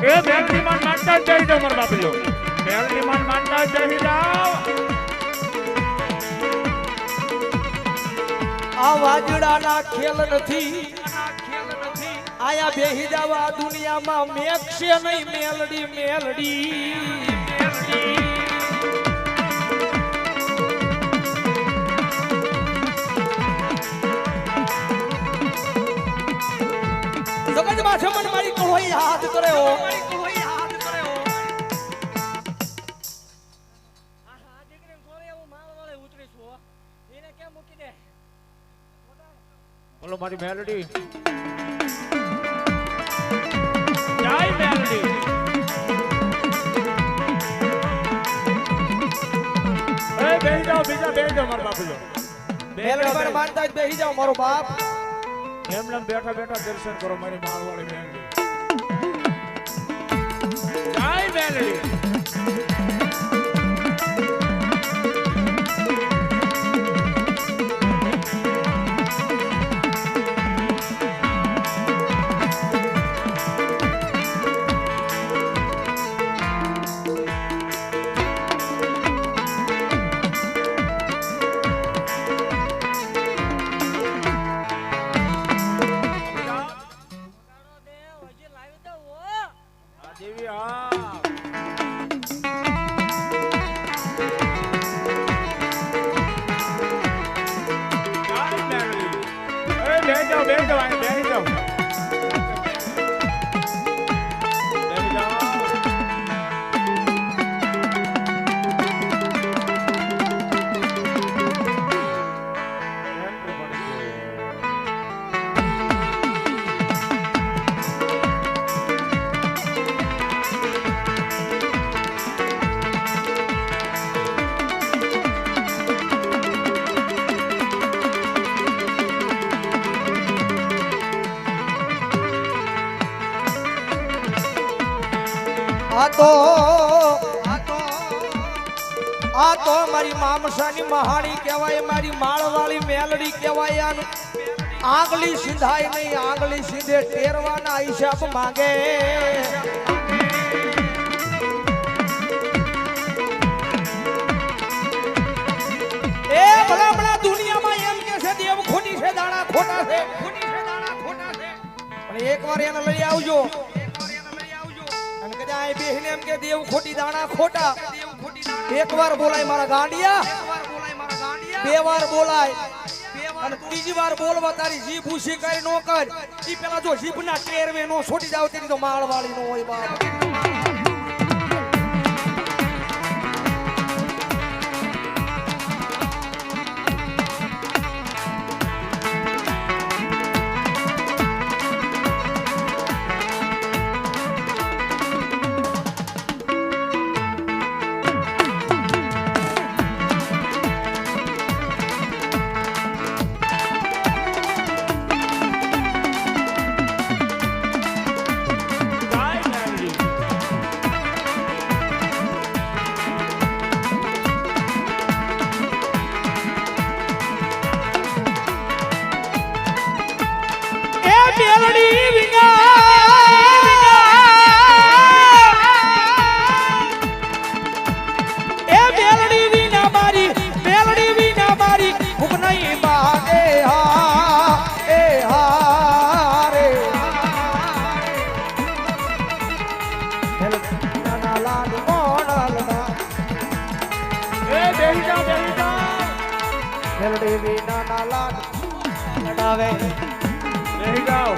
એ મેલડી માન માનતા જ જઈ જાવ મારા બાપજો મેલડી માન માનતા જ જઈ જાવ આ વાજડાના ખેલ નથી આયા બેહી જાવ આ દુનિયામાં મેકશે નહીં મેલડી મેલડી જગતમાં જમન મારી કળોઈ હાથ કર્યો આ દીકરીને થોડી એવું માલ વાળે ઉતરીશું હો એને કેમ મૂકી દે બોલો મારી મેલડી જય મેલડી એ બેહી જાઓ મારા બાપજો મેલડી પર માનતા જ બેહી જાવ મારો બાપ એમને બેઠા બેઠા દર્શન કરો મારી માળવાળી મેલડી જય મેલડી વગાડો દે હજી લાવી દો હો આ દેવી હા જય મેલડી એ બેહી જાઓ બેહી જાઓ બેહી જાઓ આ તો મારી મામસાની મહાણી કહેવાય મારી માળવાળી મેલડી કહેવાય આંગળી સિંધાય નહીં આંગળી સીધે ટેરવાના હિસાબ માંગે એ ભલામણા દુનિયામાં એમ કે છે દેવ ખોટી છે દાણા ખોટા છે પણ એકવાર એને લઈ આવજો અને કદાચ અહીં બેહીને એમ કે દેવ ખોટી દાણા ખોટા એકવાર બોલાય મારા ગાંડિયા બે વાર બોલાય અને ત્રીજી વાર બોલવા તારી જીભ ઉછી કરી નો કર ઈ પેલા જો જીભના ટેરવે નો છોટી જાવ તેની તો માળ વાળી નો હોય બાપ મેલડી વિના એ મેલડી વિના મારી ભૂખ નહીં માગે એ હા રે નાના લાડ મોણલના મેલડી વિના ના લાડ લડાવે બેહી જાઓ.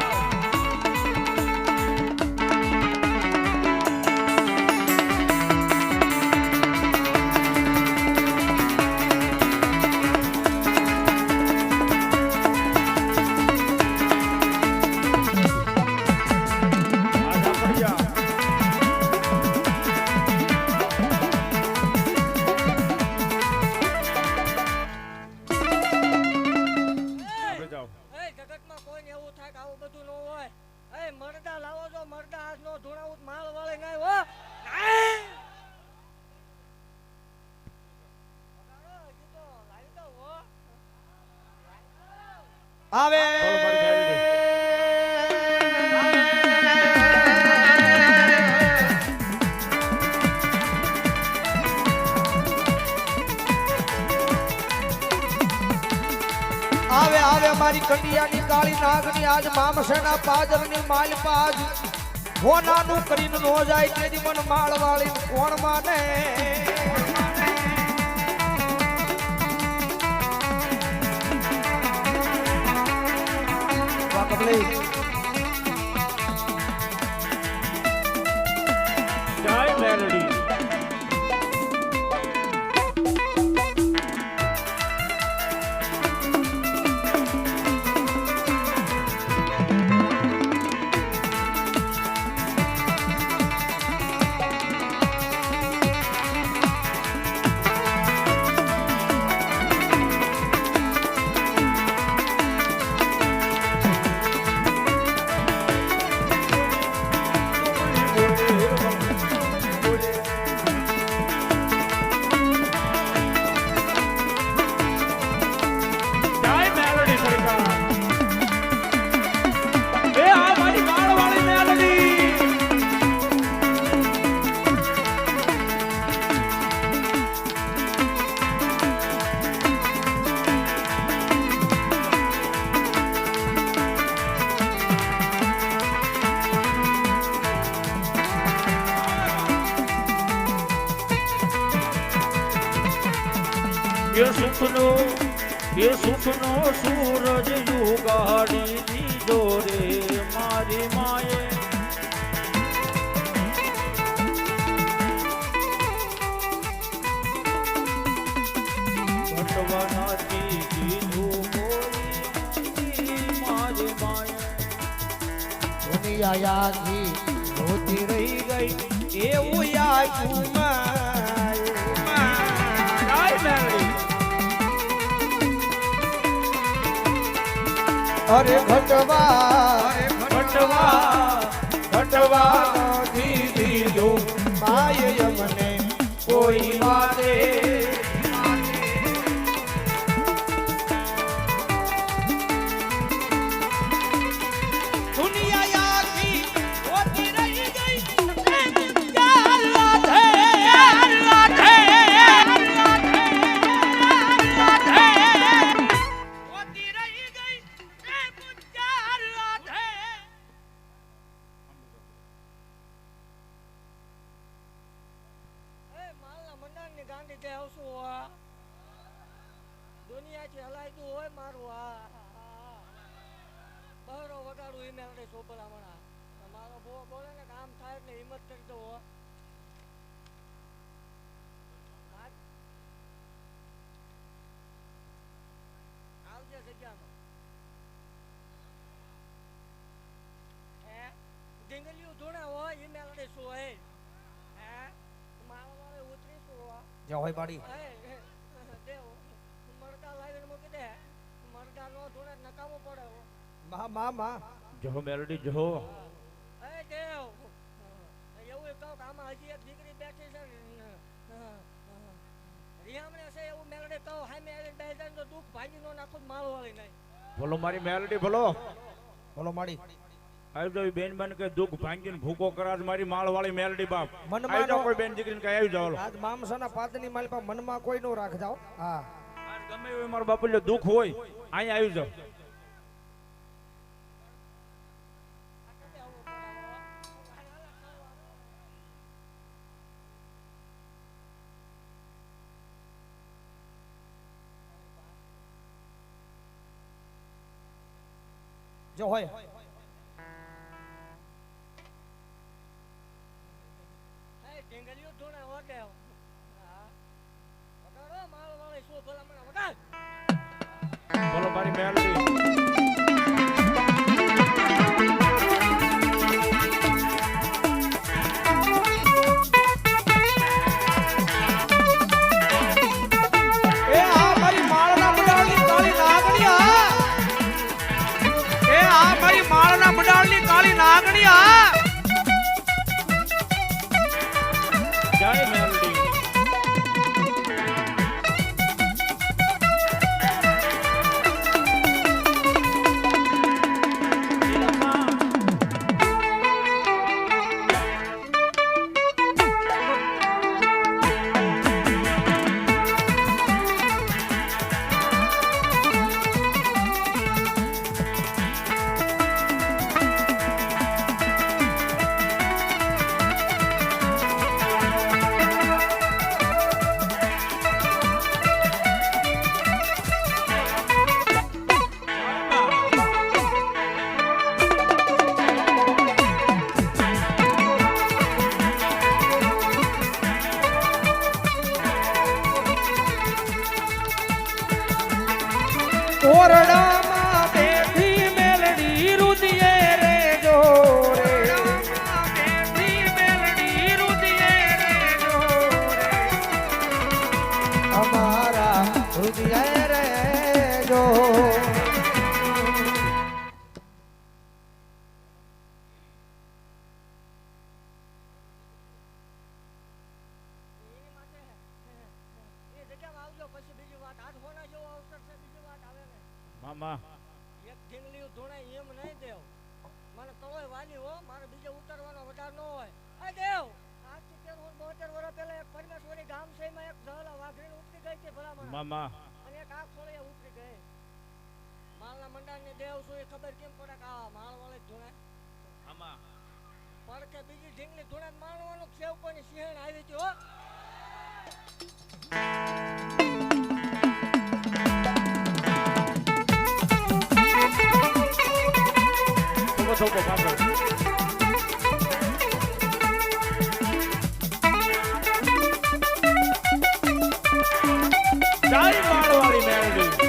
આજા પડ્યા. આપણે જાઓ. એ જગતમાં કોઈને એવું થાય કે આવું બધું ન હોય. એ મરદા લાવો છો, મરદા આજ નો ધૂણાવું માલ વાળે નહીં હો. હજી તો લાવી દઉં હો. આવે બોલો મારી મેલડી. આવે આવે મારી કંડિયાની કાળી નાગની આજ મામસેના પાજરની માલ પાજ હોનાનું કરીને નો જાય તેની મન માળ વાળી કોણ માને વાહ કબલી જય મેલડી. જય મેલડી સરકાર. એ આ મારી વાળવાળી મેલડી. એ સુખનો સૂરજ યુગાડી દીધો રે મારી માએ. ભટવાનાથી કીધું બોલી મારી માએ. દુનિયાથી રોતી રહી ગઈ એવું યાદ જય મેલડી. અરે ઘટવા ભટવા દીધો માય મને કોઈ વાતે દુનિયાથી રોતી રહી ગઈ એ માલના મંડાણની ગાંડી તે આવશું હો. દુનિયાથી હલાયતું હોય મારું બહરો વગાડું ઈ મેલડે સોપલા મણા. મારો બહુ બોલે ને કામ થાય એટલે હિંમત કરી દો હો. આવજે જગ્યામાં. હે ડીંગલીયું ધૂણા હોય ઈ મેલડે શું હે. હે મારો વાળે ઉતરીશું હો. જય હોય બાડી દેવ મરદા લાવીને મૂકી દે. મરદા નો ધૂણે નકામું પડે હો. માં જો મેલડી જો. એ દેવ એવું કહું કે આમાં હજી એક દીકરી બેઠી છે ને રિયામણે છે એવું મેલડે કહું હામે આવીને બે હજાર તો દુઃખ ભાગી નો નાખું માલ વાળી નહીં. બોલો મારી મેલડી બોલો. બોલો માડી આવી જાવ બેન બન કે દુઃખ ભાંગીને ભૂકો કરાજ મારી માળવાળી મેલડી બાપ મનમાં આવી જાવ નો- કોઈ બેન દીકરીને કઈ આવી જાવ આજ મામસાના પાદની માલ પર મનમાં કોઈ નો રાખજાઓ હા ગમે એવું મારા બાપુ એટલે દુઃખ હોય અહીંયા આવી જાવ જો હોય એ ઢીંગલીઓ ધૂણે ઓગે હા વગાડો માલ વાળી શું ભલામણ વગાડ બોલો મારી મેલડી એ આ મારી માળના મંડાળની કાળી નાગણી આ એ આ મારી માળના મંડાળની કાળી નાગણી આ જય મેલડી ઓરડામાં બેઠી મેલડી રુદિયે રે જો રે બેઠી મેલડી રુદિયે રે જો રે અમારા રુદિયે રે જો એની માટે એ જગ્યામાં આવજો પછી બીજી વાત આઠ હોના જેવો અવસર છે બીજી વાત આવે ને મામા એક ઢીંગલીઓ ધૂણે એમ નહીં દેવ મને તળોય વાલી હો મારે બીજે ઉતરવાનો વધાર ન હોય એ દેવ આજથી 72 વર્ષ પહેલા એક પરમેશ્વરી ગામ છે એમાં એક જળ વાઘરીને ઉતરી ગઈ છે ભલામણ મામા અને એક આખ ખોળીએ ઉતરી ગઈ માલના મંડાણની દેવ શું એ ખબર કેમ પડે કે આ માળ વાળી ધૂણે મામા પડકે બીજી ઢીંગલી ધૂણે માણવાનું સેવ કોની સિંહણ આવી હતી હો થોકો થોકો બાપા જય માળવાળી મેલડી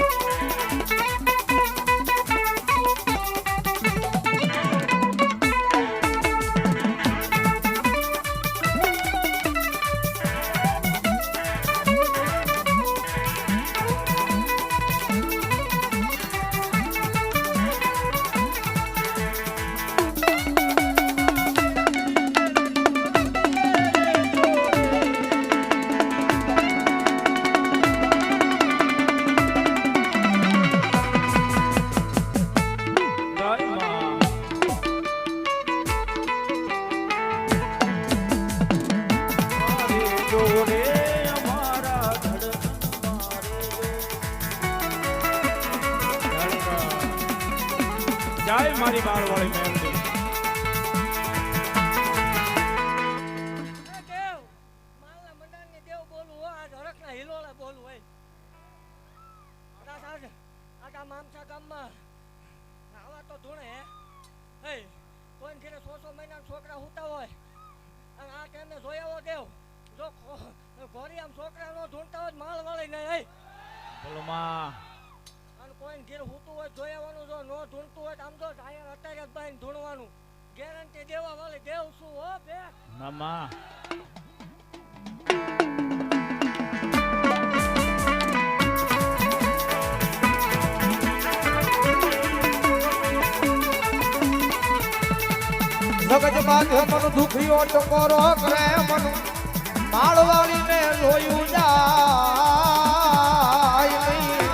જય માં મારે જોડે અમારા ધડકન મારે ધડકન. જય મારી બાળવાળી મેલડી એ દેવ માલના મંડાણની દેવ બોલું હો આજ હરખના હિલોળે બોલું હોય આજ આ મામસા ગામમાં આવા તો ધૂણે હે કોઈ ઘરે 100 મહિના છોકરા હુતા હોય અને આ ટાઈમે જોયાવો દેવ જો ઘોરી આમ છોકરા નો ધૂણતા હોય માલ વાળી નહીં હે બોલો માં અને કોઈ ઘેર હુતું હોય જોયાવાનું જો નો ધૂણતું હોય તો આમ જો ટાયર અત્યારે જ બાઈને ધૂણવાનું ગેરંટી દેવા વાળી દેવ શું હો બે મામા જગતમાં મન દુખિયો ટકોરો કરે મન માળવાળી ને જોયું જાય નહીં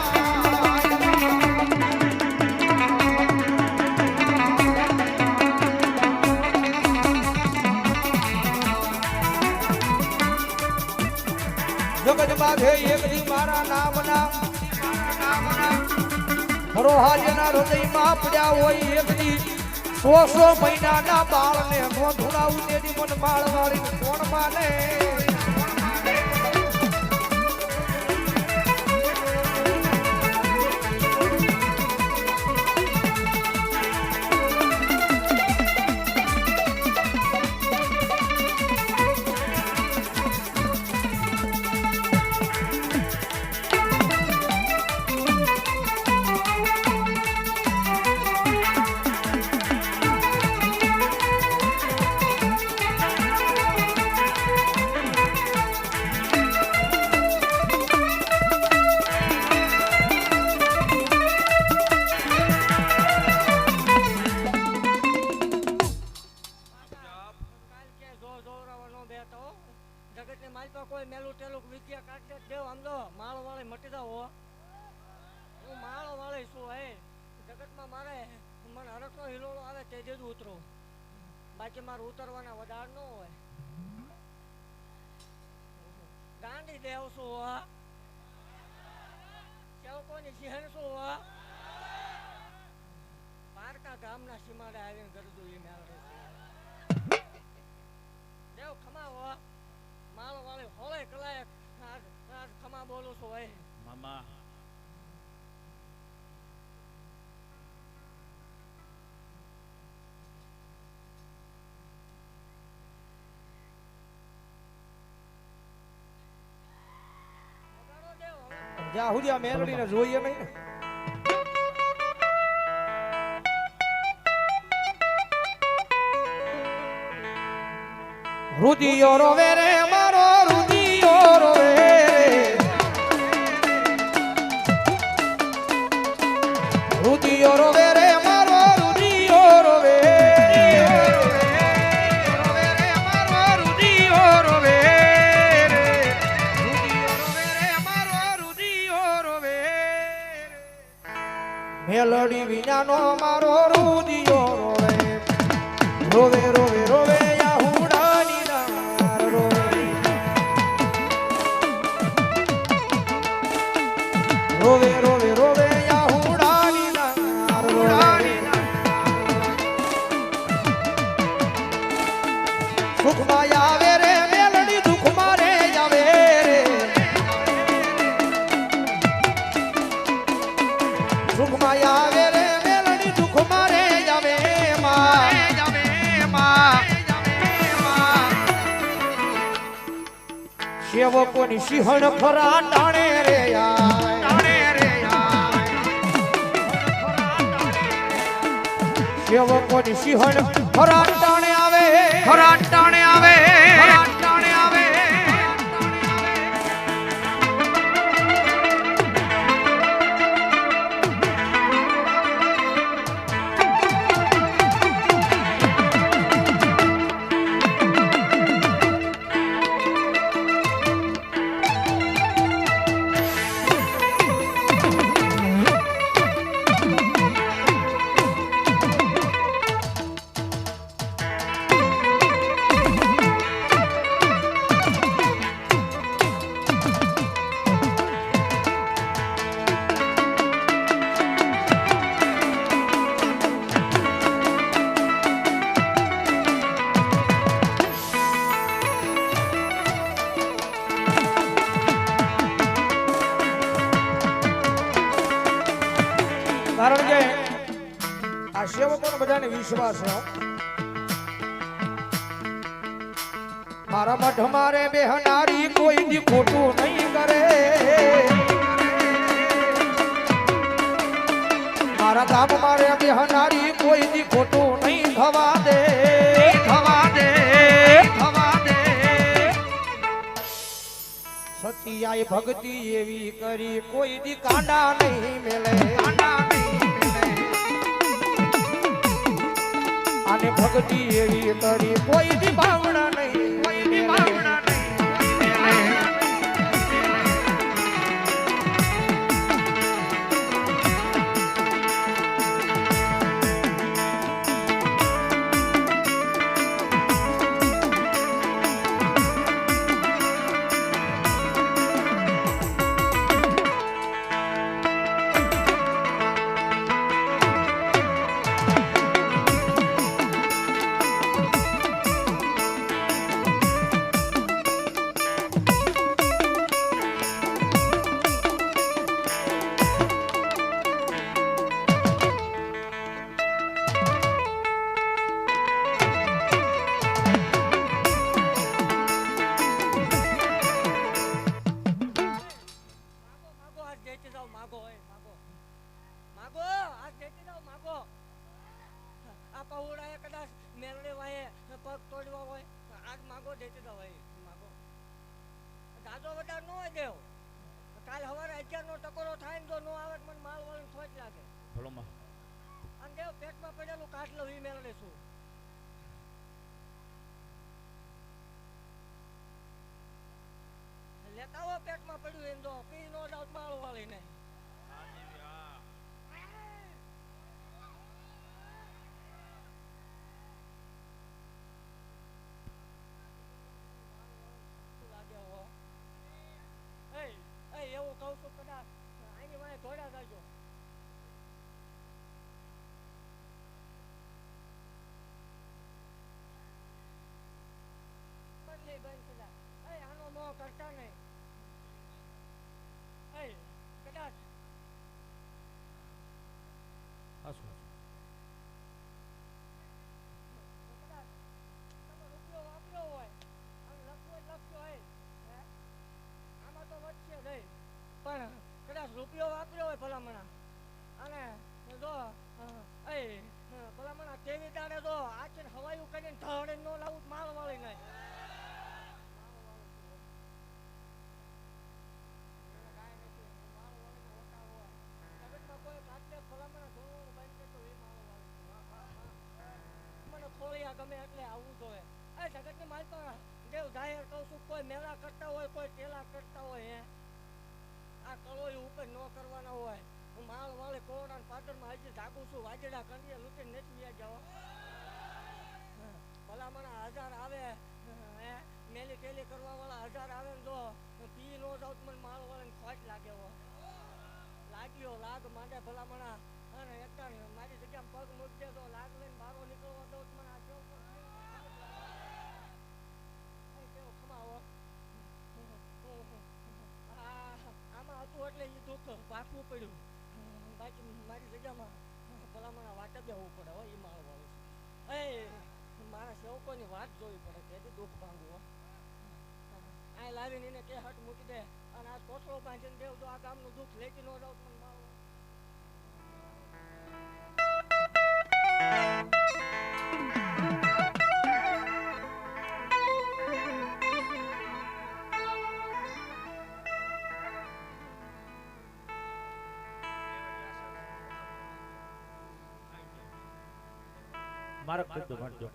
મારા નામના હરોહાજના હૃદયમાં પડ્યા હોય એકની 100 મહિનાના બાળને નોંધુડાવું તેની મન માળવાળી કોણ માને જગતની માલપા કોઈ મેલું ટેલું વિદ્યા કાઢે દેવ આમ તો માળો વાળી મટી જાવ હું માળો વાળી છું હે જગતમાં મારે મને હરકનો હિલોળો આવે તે જ ઉતરું બાકી મારે ઉતરવાના વધાર ન હોય ગાંડી દેવ છું સેવકોની સિંહણ છું પારકા ગામના સીમાડે આવીને ગરદું એ મેળવે દેવ ખમાવો માળો વાળી હોળે કલાક આજ ખમા બોલું છું ભાઈ મામા જ્યાં સુધી આ મેલડીને જોઈએ નહીં ને રુદિયો રોવે રે મારો રુદિયો રોવે રુદિયો રોવે રે મારો રુદિયો રોવે રોવે રે મારો રુદિયો રોવે રુદિયો રોવે રે મારો રુદિયો રોવે મેલડી વિનાનો મારો રુદિયો રોવે રોવે રોવે રોવે રોવે રોવે રોવે યાહુડાની નાર સુખમાં આવે રે મેલડી દુઃખમાં રે આવે રે સુખમાં આવે રે મેલડી દુઃખમાં રે આવે સેવકોની સિંહણ ફરા ટાણે રે સેવકોની સિંહણ ફરા ટાણે આવે ફરા ટાણે આવે ફરા ટાણે આવે કારણ કે આ સેવકોનો બધાને વિશ્વાસ છે મારા મઠ મારે બેહનારી કોઈ દી ખોટું નહીં કરે મારા ગામ મારે બેહનારી કોઈ દી ખોટું નહીં થવા દે થવા દે થવા દે સતિયાય ભક્તિ એવી કરી કોઈ દી કાંડા નહીં મેલે કાંડા અને ભક્તિ એવી કરી કોઈ દી બાવડા નહીં કોઈ દી બાવડા નહીં દેતી દો ભાઈ માગો દાદો વધાર ન હોય દેવ કાલ સવારે 11 નો ટકોરો થાય ને તો નો આવે તો મને માલ વાળીને થોજ લાગે ભલો માં અને દેવ પેટમાં પડેલું કાઢ લઉં ઈ મેળવે છું લેતા આવો પેટમાં પડ્યું એમ તો પી નો જાવ માળ વાળીને એવું કહું છું કદાચ આની વાંહે ધોળા જાજો બદલી બંધ કદાચ આનો મોહ કરતા નહીં કદાચ હાસુ કદાચ તમે રૂપિયો વાપર્યો હોય આમ લખ્યો હોય આમાં તો વધશે નહીં પણ કદાચ રૂપિયો વાપર્યો હોય ભલામણા અને જો ભલામણા તેવી દાડે તો આચર હવાયું કરીને ધડે ન લાવું માલ વાળી નહીં મને ખોળિયા ગમે એટલે આવવું જોઈએ જગતની માલ તો દેવ જાહેર કહું છું કોઈ મેળા કરતા હોય કોઈ ટેલા કરતા હોય આ કળોય ઉપર ન કરવાના હોય હું માલ વાળે કોરડા ને પાટણમાં હજી જાગું છું વાજડા કંડીએ લૂંટીને નથી જાઓ ભલામણા 1000 આવે મેલી ટેલી કરવા વાળા 1000 આવે ને જો પી નો જાવ મને માલ વાળે ખોટ લાગે લાગ્યો લાગ માંડે ભલામણા અને એકતા મારી જગ્યામાં પગ મૂકી દે તો લાગ લઈને બારો નીકળવા દઉં મને આ કેવું ખમાવો આમાં હતું એટલે એ દુઃખ પાકવું પડ્યું બાકી મારી જગ્યામાં ભલામણા વાટે બેવું પડે હોય એ માળ વાળું મારા સેવકોની વાત જોવી પડે તેથી દુઃખ ભાંગવું આ લાવીને એને કે હટ મૂકી દે અને આ કોથળો બાંધીને દેવ જો આ ગામનું દુઃખ લેતી ન જાવ મને માળ મારા ખુદ ભણજો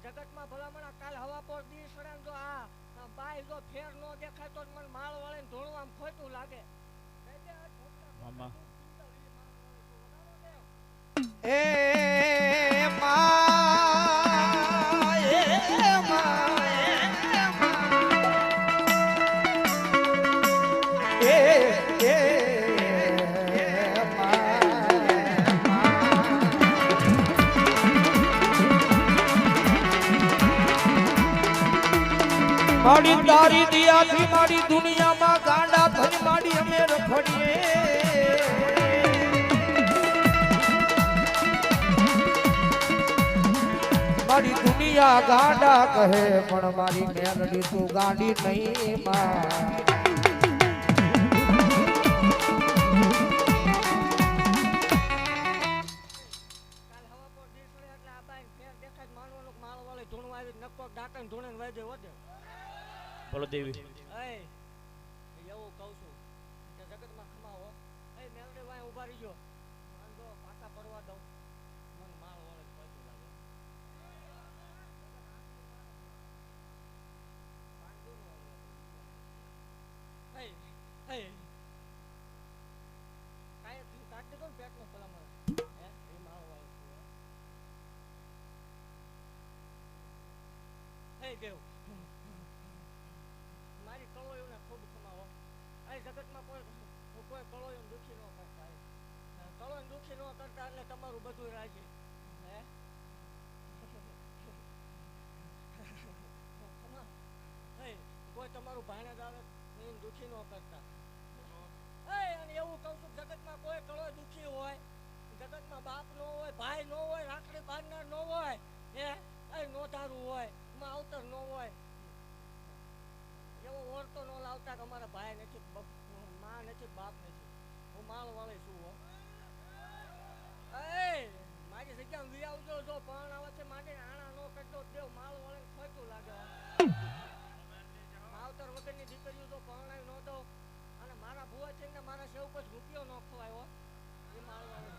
જગતમાં ભલામણા કાલ હવા પર દી સડે તો આ બાય જો ફેર નો દેખાય તો મને માળ વાળે ધોળવામાં ખોટું લાગે મામા એ મા એ મા એ મારી તારી દિયાથી મારી દુનિયામાં ગાંડા થઈ મારી અમે રખડીએ મારી દુનિયા ગાંડા કહે પણ મારી મેલડી તું ગાંડી નહીં માં બોલો દેવી એવું કહું છું કે જગતમાં ખમાવો મેલડી વાય ઉભા રહી ગયો જો પાછા પડવા દઉં મને માળ વળે ખોટું લાગે કાઢી દો ને પેટનો ભલામણ એ માળ વાળું દેવ મારી કળોયોને ખૂબ ખમાવો આ જગતમાં કોઈ કળોયો દુઃખી ન કરતા કળોય દુઃખી ન કરતા એટલે તમારું બધું રાજી હે મારું ભાણેજ આવે એને દુખી ન કરતા. અને એવું કહું છું જગતમાં કોઈ કળો દુખી હોય, જગતમાં બાપ ન હોય, ભાઈ ન હોય, રાખડી બાંધનાર ન હોય, એ નોધારું હોય, માવતર ન હોય, એવો ઓરતો ન લાવતા કે અમારા ભાઈ નથી, માં નથી, બાપ નથી. હું માળ વાળી છું હો. મારી જગ્યામાં વી આવજો. જો પણ આવે છે માટે આણા નો કરતો દેવ માળ વાળે ખોટું લાગે. માવતર વગરની દીકરીઓ જો પરણાવી ન દો અને મારા ભુવા છે ને મારા સેવ પર રૂપિયો ન ખવાયો એ માળ વાળે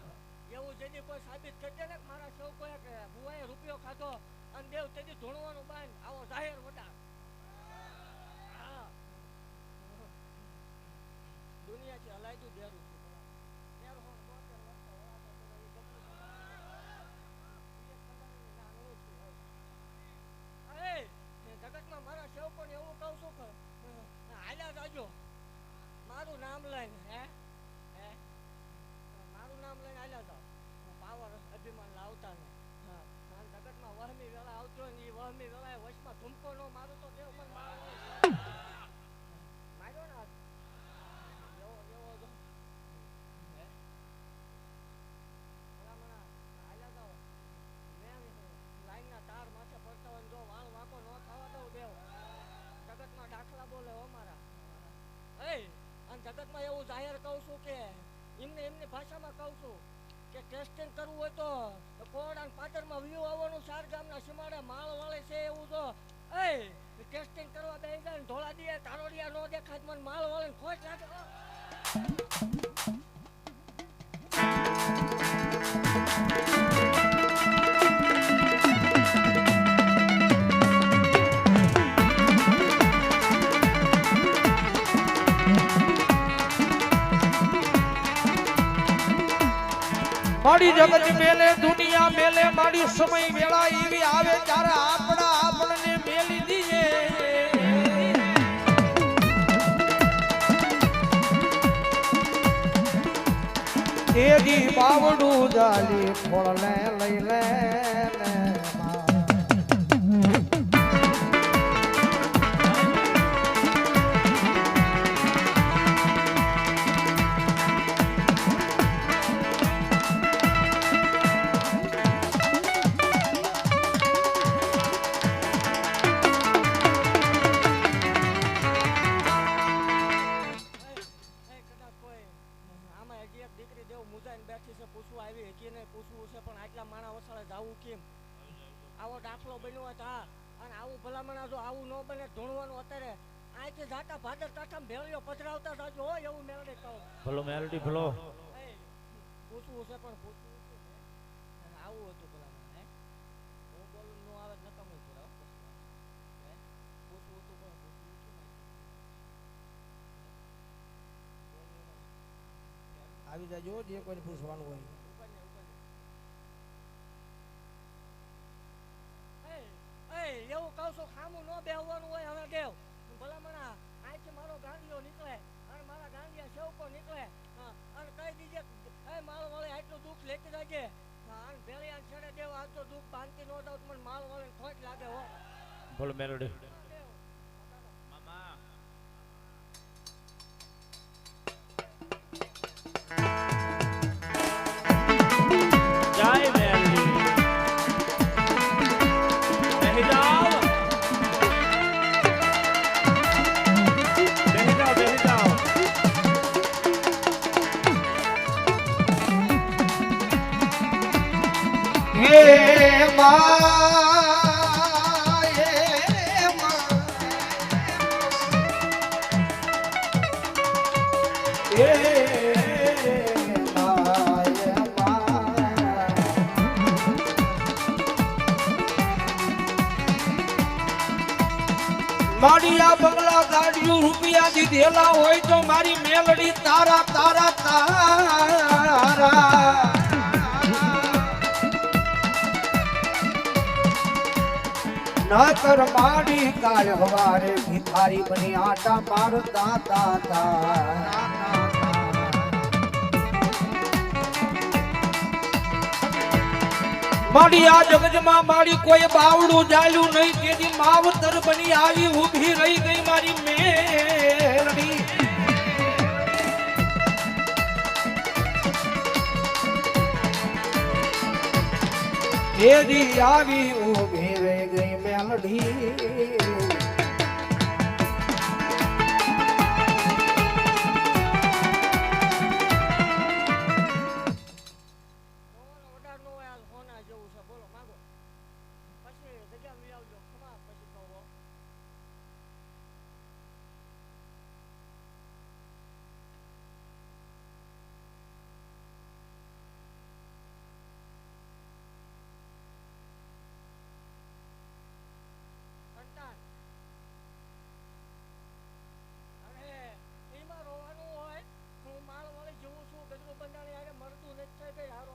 એવું જેથી કોઈ સાબિત કરી દે ને મારા સેવ કોઈ કે ભુવાએ રૂપિયો ખાધો અને દેવ તેથી ધૂણવાનું બાંધ આવો જાહેર વડા. દુનિયાથી હલાયતું દેરું છું. જગતમાં મારા સેવકોને એવું કહું છું કે હાલ્યા જાજો મારું નામ લઈને મારું નામ લઈને હાલ્યા જાઓ. પાવર અભિમાન લાવતા ને જગતમાં વહમી વેળા આવતો ને એ વહમી વેળા વચમાં ધૂમકો નો મારું તો દેવ મને માર્યો ને એવો એવો જો ભલામણા હાલ્યા જાઓ. મેં લાઈનના તાર માથે પડતા હોય જો વાળ વાંકો ન થવા દઉં દેવ. જગતમાં દાખલા બોલે હો મારા. અને જગતમાં એવું જાહેર કહું છું કે એમની ભાષામાં કહું છું કે ટેસ્ટિંગ કરવું હોય તો કોરડા પાદરમાં વ્યૂ આવવાનું 4 ગામના સીમાડે માળ વાળે છે એવું જો ટેસ્ટિંગ કરવા બેસી જાય ને ધોળા દે તારોડિયા નો દેખાય મને માળ વાળે ખોટ લાગે. મારી જગત મેલે દુનિયા મેલે મારી સમય વેળા એવી આવે ત્યારે આપણા આપણને મેલી દીએ. એજી બાવડું જાલી ફોળને લઈ લે આવો દાખલો બન્યો હતા અને આવું ભલામણા જો આવું ન બને ધૂણવાનું અત્યારે આથી જાતા ભાદર કાઠામાં ભેળીઓ પધરાવતા જાજો હોય એવું મેલડી કહું. ભલો મેલડી ભલો પૂછવું છે પણ પૂછવું છે આવું હતું ભલામણા. હું બોલું ન આવે નકામું પૂરા પૂછવું હતું પણ પૂછવું આવી જાજો જે કોઈને પૂછવાનું હોય. એવું કહું છું ખામું ન બેહવાનું હોય હવે દેવ ભલામણા અહીંથી મારો ગાંડિયો નીકળે અને મારા ગાંડિયા સેવકો નીકળે અને કહી દીજે માળ વાળે આટલું દુઃખ લેતી લાગે અને ભેળિયા છેડે દેવ આજ તો દુઃખ બાંધતી ન દઉં મને માળ વાળે ખોટ લાગે હો. બોલો મેલોડી મારી આ બંગલા ગાડીઓ રૂપિયા દીધેલા હોય તો મારી મેલડી તારા તારા તારા નકર માડી કાળ હવારે ભિખારી બની આટા મારતા તા મારી આ જગજમાં મારી કોઈ બાવડું જાલ્યું નહીં તેથી માવતર બની આવી ઊભી રહી ગઈ મારી મેલડી તેજી આવી ઊભી રહી ગઈ મેલડી રોવાનો વડાર નો હોય, આ સોના જેવું છે. બોલો માગો પછી જગ્યા લઈ આવજો. ખમા પછી કહો. સંતાન અરે એમાં રોવાનું હોય. હું માળ વાળી જેવું છું. ગજરો બંધાણી હારે મરતું નથી થઈ ગઈ. હારો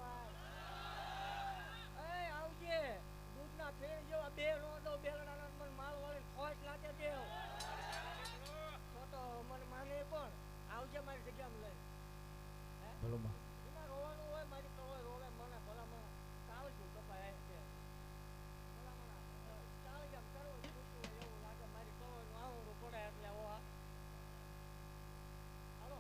એ આવજે. દૂધના ફેર જેવા બે રોડો બેલડાના મને માળ વાળી ખોટ લાગે દેવ. તો મને માને કોણ? આવજે મારી જગ્યામાં લઈ. ભલો માં એમાં રોવાનું હોય. મારી કરોય રોવે મને ભલા મને ચાલજો કપાય છે. ભલા મને ચાલ જામ કરો છૂટું હોય એવું લાગે. મારી કરોયનું આવડું પડે એટલે ઓ હાલો.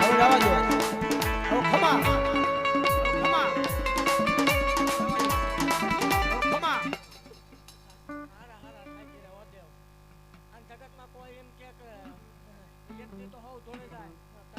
હવે જવા દો હવે ખમા ખમા ખમા હારા થાકી રહ્યા દેવ. આ જગતમાં કોઈ એમ કે વ્યક્તિ તો હોવ જોડે જાય.